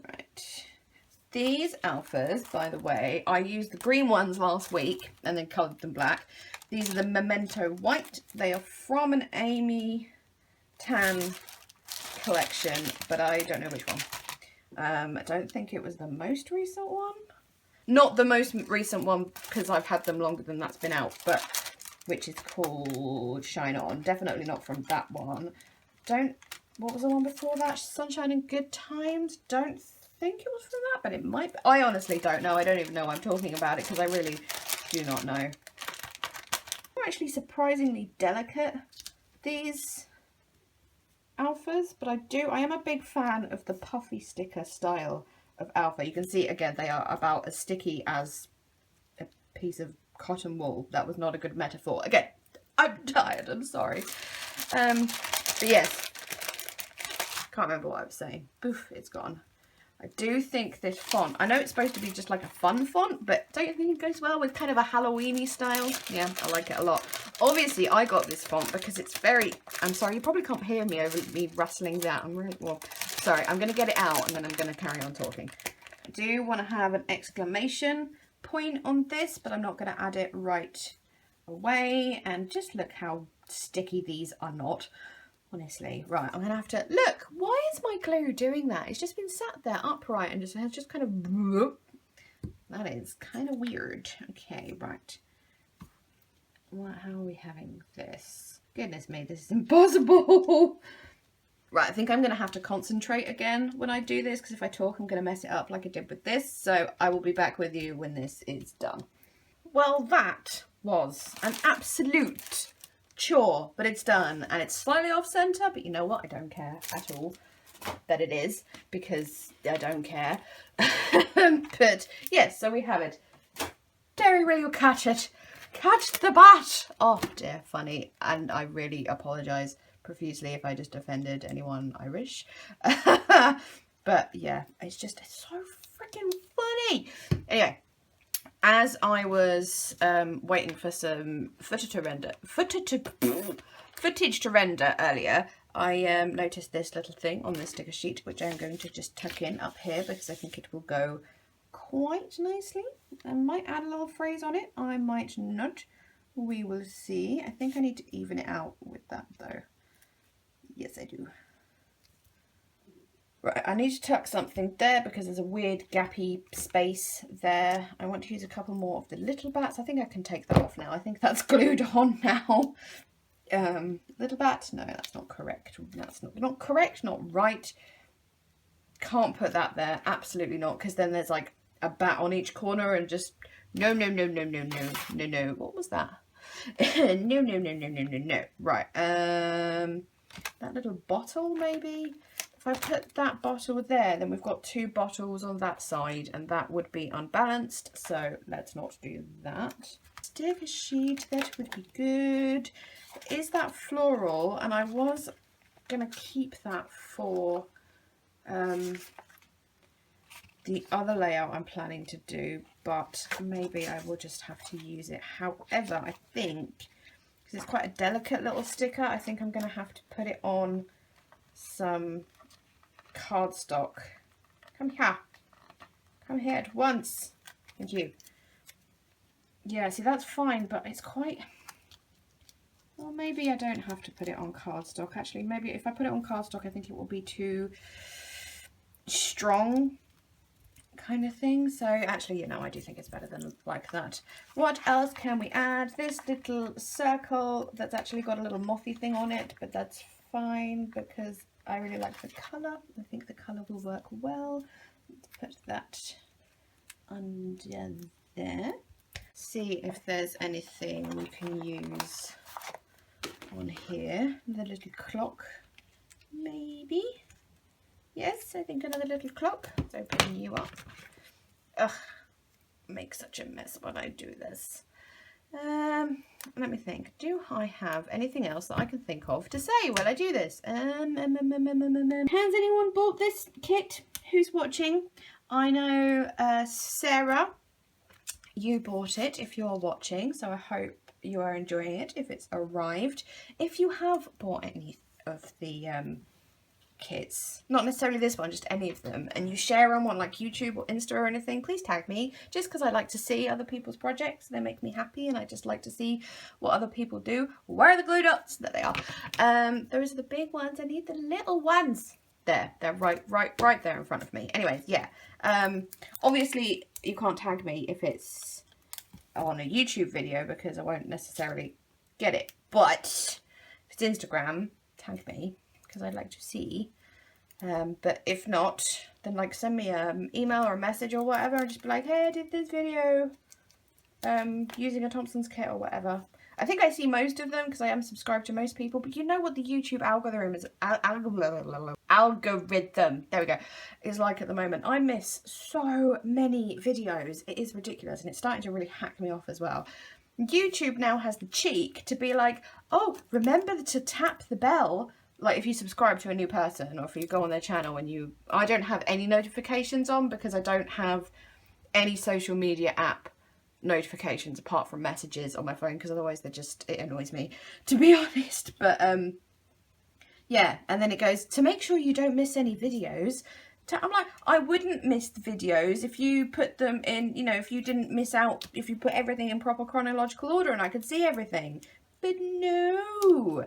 Right. These alphas, by the way, I used the green ones last week and then coloured them black. These are the Memento White. They are from an Amy Tan collection, but I don't know which one. I don't think it was the most recent one. Not the most recent one, because I've had them longer than that's been out, but which is called Shine On. Definitely not from that one. What was the one before that? Sunshine and Good Times? Don't think it was from that, but it might be. I honestly don't know. I don't even know why I'm talking about it, because I really do not know. They're actually surprisingly delicate. These alphas, but I am a big fan of the puffy sticker style of alpha. You can see again they are about as sticky as a piece of cotton wool. That was not a good metaphor. Again, I'm tired, I'm sorry. But yes, can't remember what I was saying. Poof, it's gone. I do think this font, I know it's supposed to be just like a fun font, but don't you think it goes well with kind of a Halloween-y style? Yeah, I like it a lot. Obviously, I got this font because it's very, I'm sorry, you probably can't hear me over me rustling that. I'm really, well, sorry, I'm going to get it out and then I'm going to carry on talking. I do want to have an exclamation point on this, but I'm not going to add it right away. And just look how sticky these are not. Honestly, right, I'm going to have to, look, why is my glue doing that? It's just been sat there upright and has just kind of, that is kind of weird. Okay, right. How are we having this? Goodness me, this is impossible. Right, I think I'm going to have to concentrate again when I do this, because if I talk, I'm going to mess it up like I did with this. So I will be back with you when this is done. Well, that was an absolute chore, but it's done, and it's slightly off center, but you know what, I don't care at all that it is, because I don't care. But yes, so we have it. Derry, will you catch it? Catch the bat! Oh dear, funny, and I really apologise profusely if I just offended anyone Irish. But yeah, it's so freaking funny. Anyway, as I was waiting for some footage to render earlier, I noticed this little thing on this sticker sheet, which I'm going to just tuck in up here because I think it will go quite nicely. I might add a little phrase on it, I might not. We will see. I think I need to even it out with that though. Yes, I do. Right, I need to tuck something there because there's a weird gappy space there. I want to use a couple more of the little bats. I think I can take that off now. I think that's glued on now. Little bat, no, that's not correct. That's not correct, not right. Can't put that there, absolutely not, because then there's like a bat on each corner and just no. What was that? No. Right, that little bottle maybe. If I put that bottle there, then we've got two bottles on that side and that would be unbalanced, so let's not do that. Sticker sheet, that would be good. Is that floral? And I was gonna keep that for the other layout I'm planning to do, but maybe I will just have to use it. However, I think, because it's quite a delicate little sticker, I think I'm gonna have to put it on some cardstock. Come here at once. Thank you. Yeah, see, that's fine, but it's quite, well, maybe I don't have to put it on cardstock. Actually, maybe if I put it on cardstock, I think it will be too strong kind of thing. So actually, you know, I do think it's better than like that. What else can we add? This little circle that's actually got a little mothy thing on it, but that's fine because I really like the colour. I think the colour will work well. Let's put that under there. See if there's anything we can use on here. The little clock, maybe. Yes, I think another little clock. Let's open you up. Ugh, make such a mess when I do this. Let me think. Do I have anything else that I can think of to say while I do this? Has anyone bought this kit? Who's watching? I know Sarah, you bought it if you're watching, so I hope you are enjoying it if it's arrived. If you have bought any of the kits, not necessarily this one, just any of them, and you share them on like YouTube or Insta or anything, please tag me, just because I like to see other people's projects. They make me happy and I just like to see what other people do. Where are the glue dots? There they are. Those are the big ones. I need the little ones. There, they're right there in front of me. Anyways, yeah, obviously you can't tag me if it's on a YouTube video because I won't necessarily get it, but if it's Instagram, tag me because I'd like to see. But if not, then like send me an email or a message or whatever and just be like, hey, I did this video using a Thompson's kit or whatever. I think I see most of them because I am subscribed to most people, but you know what the YouTube algorithm is, algorithm, there we go, is like at the moment. I miss so many videos. It is ridiculous, and it's starting to really hack me off as well. YouTube now has the cheek to be like, oh, remember to tap the bell. Like if you subscribe to a new person or if you go on their channel and I don't have any notifications on because I don't have any social media app notifications apart from messages on my phone, because otherwise it annoys me, to be honest. But yeah, and then it goes to make sure you don't miss any videos. I'm like, I wouldn't miss the videos if you put them in, you know, if you didn't miss out, if you put everything in proper chronological order and I could see everything. But no.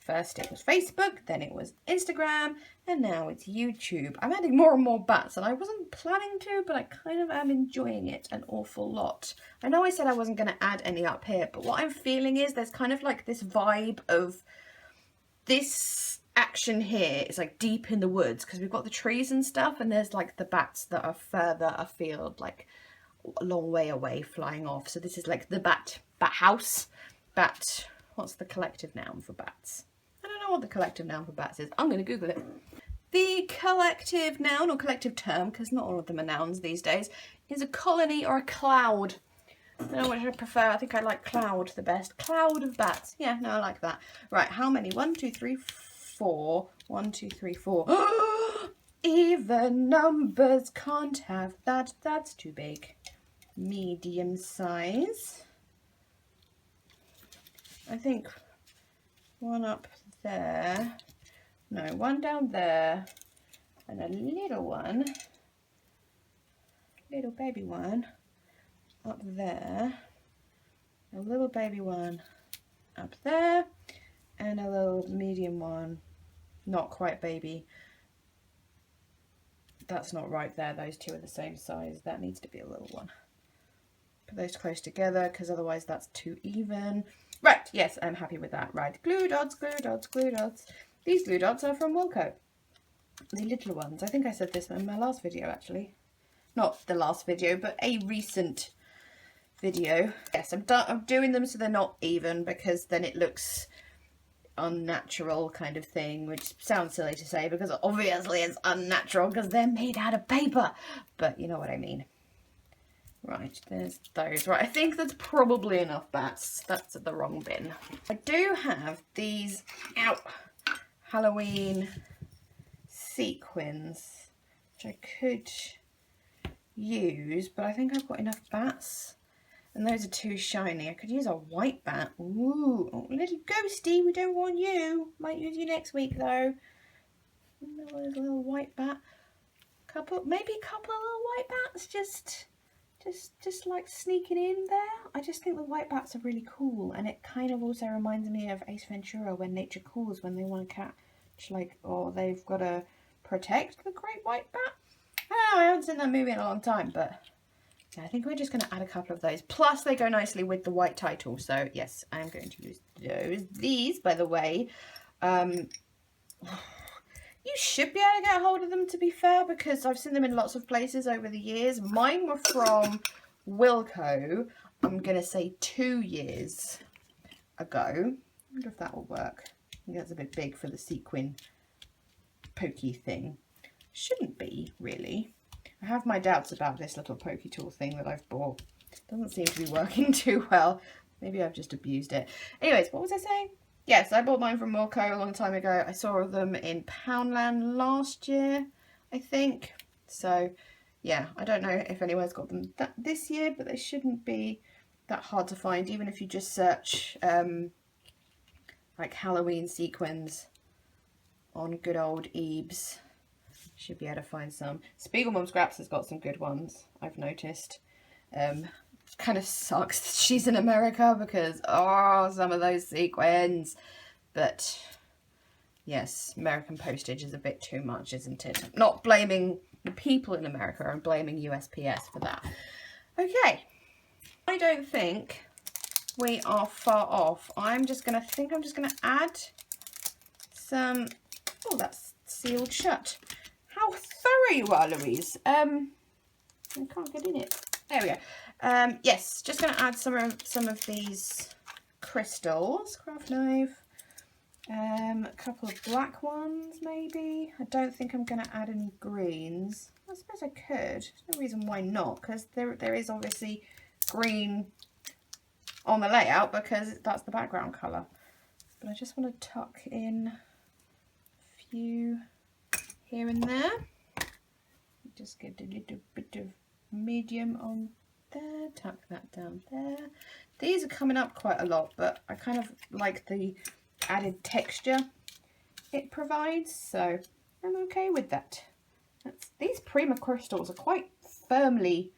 First it was Facebook, then it was Instagram, and now it's YouTube. I'm adding more and more bats, and I wasn't planning to, but I kind of am enjoying it an awful lot. I know I said I wasn't going to add any up here, but what I'm feeling is there's kind of like this vibe of this action here is like deep in the woods, because we've got the trees and stuff, and there's like the bats that are further afield, like a long way away, flying off. So this is like the bat house. What's the collective noun for bats? I don't know what the collective noun for bats is. I'm going to Google it. The collective noun or collective term, because not all of them are nouns these days, is a colony or a cloud. I don't know which I prefer. I think I like cloud the best. Cloud of bats. Yeah, no, I like that. Right, how many? 1, 2, 3, 4. 1, 2, 3, 4. Even numbers can't have that. That's too big. Medium size. I think one up there, no, one down there, and a little one, little baby one up there, a little baby one up there, and a little medium one, not quite baby. That's not right there, those two are the same size. That needs to be a little one. Put those close together because otherwise that's too even. Right, yes, I'm happy with that. Right, glue dots, glue dots, glue dots. These glue dots are from Wilko. The little ones. I think I said this in my last video, actually. Not the last video, but a recent video. Yes, I'm doing them so they're not even, because then it looks unnatural kind of thing, which sounds silly to say because obviously it's unnatural because they're made out of paper. But you know what I mean. Right, there's those. Right, I think that's probably enough bats. That's the wrong bin. I do have these Halloween sequins, which I could use, but I think I've got enough bats. And those are too shiny. I could use a white bat. Ooh, oh, little ghosty, we don't want you. Might use you next week though. Little white bat. Maybe a couple of little white bats, just like sneaking in there. I just think the white bats are really cool, and it kind of also reminds me of Ace Ventura when nature calls, when they want to catch, like, or they've got to protect the great white bat. I don't know, I haven't seen that movie in a long time, but yeah, I think we're just going to add a couple of those. Plus they go nicely with the white title, so yes, I'm going to use those. These, by the way, you should be able to get a hold of them, to be fair, because I've seen them in lots of places over the years. Mine were from Wilko, I'm going to say 2 years ago. I wonder if that will work. I think that's a bit big for the sequin pokey thing. Shouldn't be, really. I have my doubts about this little pokey tool thing that I've bought. It doesn't seem to be working too well. Maybe I've just abused it. Anyways, what was I saying? Yes, I bought mine from Wilko a long time ago. I saw them in Poundland last year, I think. So, yeah, I don't know if anyone's got them this year, but they shouldn't be that hard to find, even if you just search like Halloween sequins on good old Eebs. Should be able to find some. Spiegelmom Scraps has got some good ones, I've noticed. Kind of sucks that she's in America because, oh, some of those sequins. But yes, American postage is a bit too much, isn't it? Not blaming the people in America, I'm blaming USPS for that. Okay, I don't think we are far off. I'm just gonna add some. Oh, that's sealed shut. How thorough you are, Louise. I can't get in it. There we go. Yes, just going to add some of these crystals, craft knife, a couple of black ones maybe. I don't think I'm going to add any greens. I suppose I could. There's no reason why not, because there is obviously green on the layout because that's the background colour. But I just want to tuck in a few here and there. Just get a little bit of medium on there, tuck that down there. These are coming up quite a lot, but I kind of like the added texture it provides, so I'm okay with that. These Prima crystals are quite firmly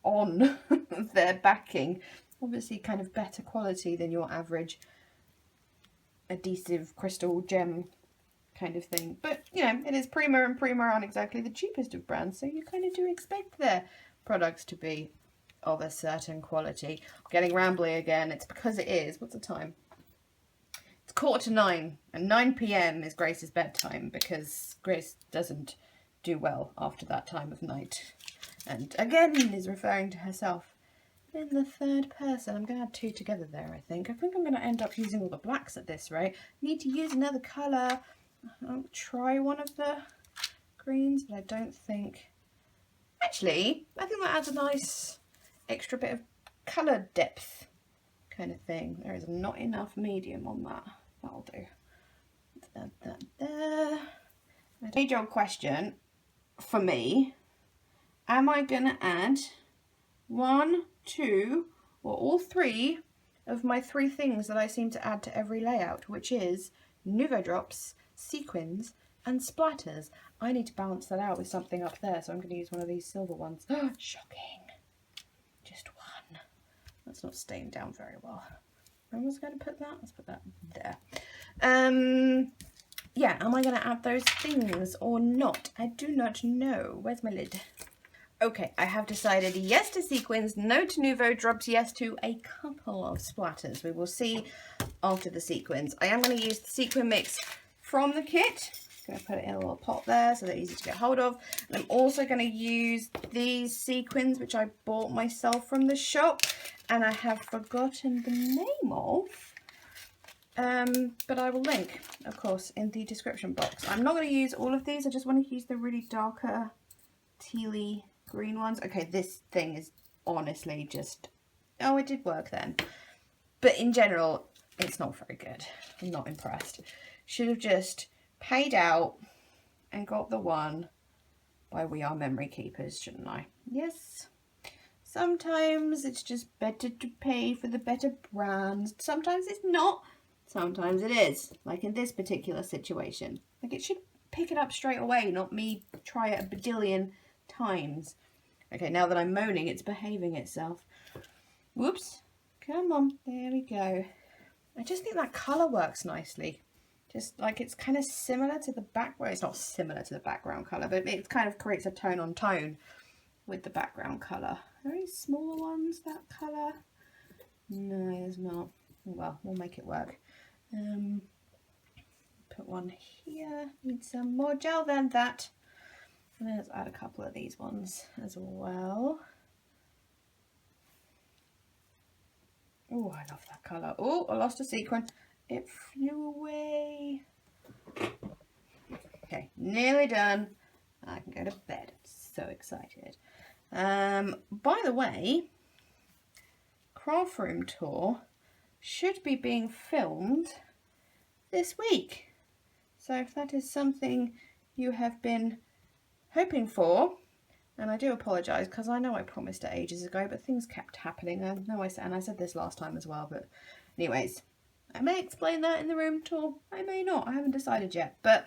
on their backing. Obviously kind of better quality than your average adhesive crystal gem kind of thing. But, you know, it is Prima, and Prima aren't exactly the cheapest of brands, so you kind of do expect their products to be of a certain quality. I'm getting rambly again. It's because it is. What's the time? It's 8:45, and 9 PM is Grace's bedtime because Grace doesn't do well after that time of night. And again is referring to herself in the third person. I'm going to add two together there, I think. I think I'm going to end up using all the blacks at this rate. Need to use another colour. I'll try one of the greens, but I don't think... Actually, I think that adds a nice extra bit of colour depth kind of thing. There is not enough medium on that. That'll do. That there. Age-old question for me. Am I going to add 1, 2, or all 3 of my 3 things that I seem to add to every layout, which is Nouveau drops, sequins, and splatters? I need to balance that out with something up there, so I'm going to use one of these silver ones. Shocking. Just one. That's not staying down very well. Where was I going to put that? Let's put that there. Yeah, am I going to add those things or not? I do not know. Where's my lid? Okay, I have decided yes to sequins, no to Nouveau drops, yes to a couple of splatters. We will see after the sequins. I am going to use the sequin mix from the kit. I'm going to put it in a little pot there so they're easy to get hold of. And I'm also going to use these sequins, which I bought myself from the shop, and I have forgotten the name of. But I will link, of course, in the description box. I'm not going to use all of these. I just want to use the really darker tealy green ones. Okay, this thing is honestly just... Oh, it did work then. But in general, it's not very good. I'm not impressed. Should have just paid out and got the one by We Are Memory Keepers, shouldn't I? Yes. Sometimes it's just better to pay for the better brands. Sometimes it's not. Sometimes it is. Like in this particular situation. Like it should pick it up straight away, not me try it a badillion times. Okay, now that I'm moaning, it's behaving itself. Whoops. Come on. There we go. I just think that colour works nicely. Just like it's kind of similar to the back... Well, it's not similar to the background colour, but it kind of creates a tone on tone with the background colour. Are any smaller ones, that colour? No, there's not. Well, we'll make it work. Put one here. Need some more gel than that. And then let's add a couple of these ones as well. Oh, I love that colour. Oh, I lost a sequin. It flew away. Okay, nearly done. I can go to bed. I'm so excited. By the way, craft room tour should be being filmed this week. So if that is something you have been hoping for, and I do apologise because I know I promised it ages ago, but things kept happening. I know I said this last time as well, but anyways, I may explain that in the room tour. I may not. I haven't decided yet. But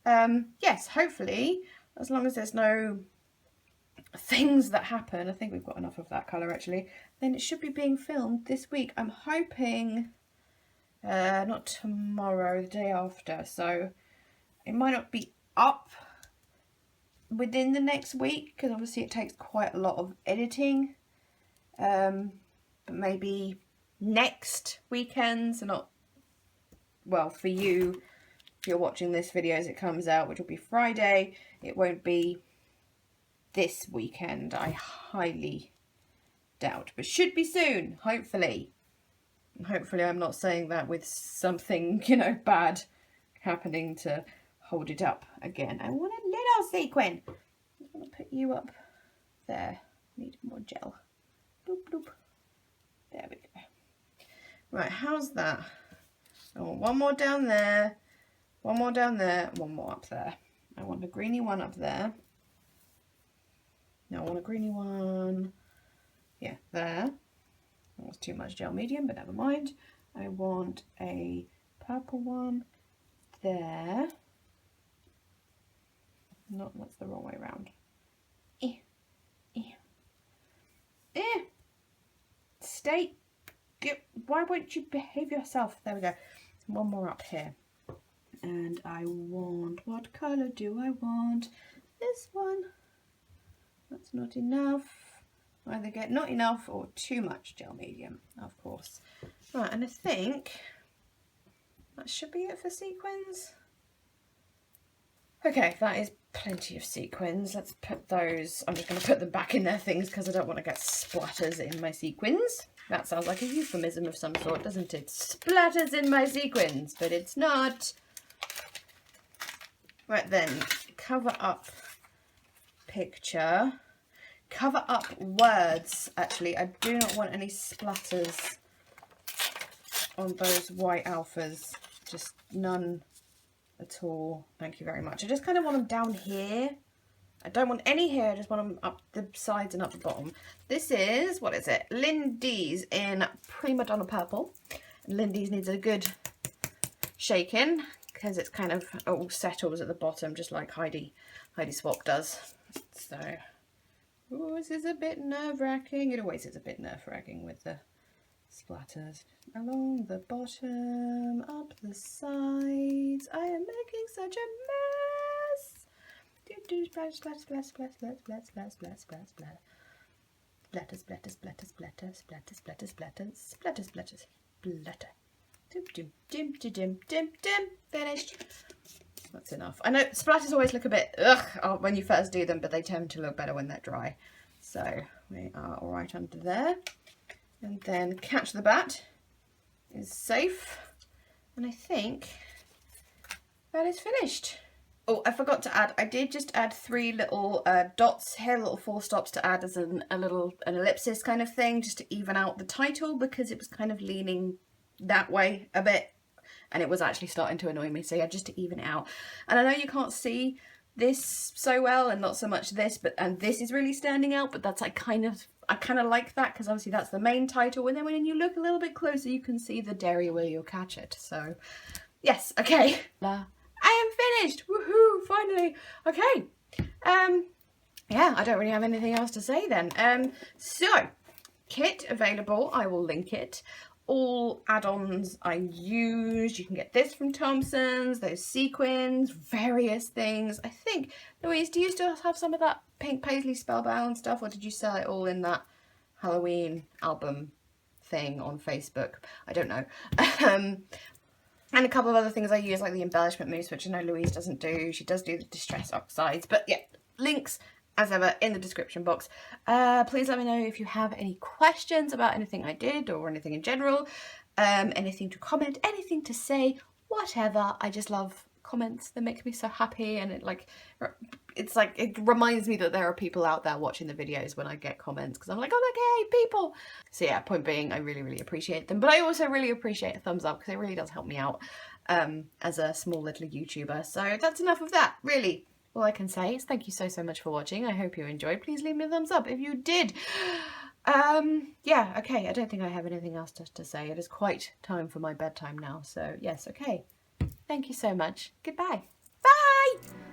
yes, hopefully, as long as there's no things that happen, I think we've got enough of that colour actually, then it should be being filmed this week. I'm hoping not tomorrow, the day after. So it might not be up within the next week because obviously it takes quite a lot of editing. But maybe next weekend, so not, well, for you, if you're watching this video as it comes out, which will be Friday, it won't be this weekend, I highly doubt, but should be soon, hopefully. Hopefully I'm not saying that with something, you know, bad happening to hold it up again. I want a little sequin. I'm going to put you up there. Need more gel. Bloop, bloop. There we go. Right, how's that? I want one more down there, one more down there, one more up there. I want a greeny one up there. Now I want a greeny one, yeah, there. That was too much gel medium, but never mind. I want a purple one there. No, that's the wrong way around. Stay. Why won't you behave yourself? There we go. One more up here. And I want, what colour do I want? This one. That's not enough. Either get not enough or too much gel medium, of course. Right, and I think that should be it for sequins. Okay, that is plenty of sequins. Let's put those, I'm just going to put them back in their things because I don't want to get splatters in my sequins. That sounds like a euphemism of some sort, doesn't it? Splatters in my sequins, but it's not. Right then, cover up picture. Cover up words, actually. I do not want any splatters on those white alphas. Just none at all. Thank you very much. I just kind of want them down here. I don't want any here. I just want them up the sides and up the bottom. This is, what is it? Lindy's in Prima Donna Purple. Lindy's needs a good shaking because it's kind of all settles at the bottom, just like Heidi Swap does. So... oh, this is a bit nerve-wracking. It always is a bit nerve-wracking with the splatters. Along the bottom, up the sides. I am making such a mess. Splatter, splatter, splatter, splatter, splatter, splatter, splatter, splatter, splatter. Splatter, splatter, splatter, splatter, splatter, splatter, splatter, splatter, splatter, splatter. Dim, dim, dim, dim, dim, dim. Finished. That's enough. I know splatters always look a bit ugh when you first do them, but they tend to look better when they're dry. So we are all right under there. And then Catch the Bat is safe. And I think that is finished. Oh, I forgot to add, I did just add 3 little dots here, little 4 stops to add as an ellipsis kind of thing, just to even out the title because it was kind of leaning that way a bit. And it was actually starting to annoy me, so yeah, just to even it out. And I know you can't see this so well, and not so much this, and this is really standing out, but that's I kind of like that because obviously that's the main title, and then when you look a little bit closer, you can see the dairy where you'll catch it. So yes, okay, I am finished. Woohoo! Finally. Okay. Yeah, I don't really have anything else to say then. So kit available. I will link it. All add-ons I used. You can get this from Thompson's, those sequins, various things. I think, Louise, do you still have some of that pink paisley spellbound stuff, or did you sell it all in that Halloween album thing on Facebook? I don't know. And a couple of other things I use, like the embellishment mousse, which I know Louise doesn't do. She does do the distress oxides, but yeah, links as ever in the description box. Please let me know if you have any questions about anything I did or anything in general, anything to comment, anything to say, whatever. I just love comments. They make me so happy, and it reminds me that there are people out there watching the videos when I get comments, because I'm like, oh look, hey people. So yeah, point being, I really appreciate them, but I also really appreciate a thumbs up because it really does help me out as a small little YouTuber. So that's enough of that, really. All I can say is thank you so much for watching. I hope you enjoyed. Please leave me a thumbs up if you did. Yeah, okay, I don't think I have anything else to say. It is quite time for my bedtime now. So yes, okay. Thank you so much. Goodbye. Bye!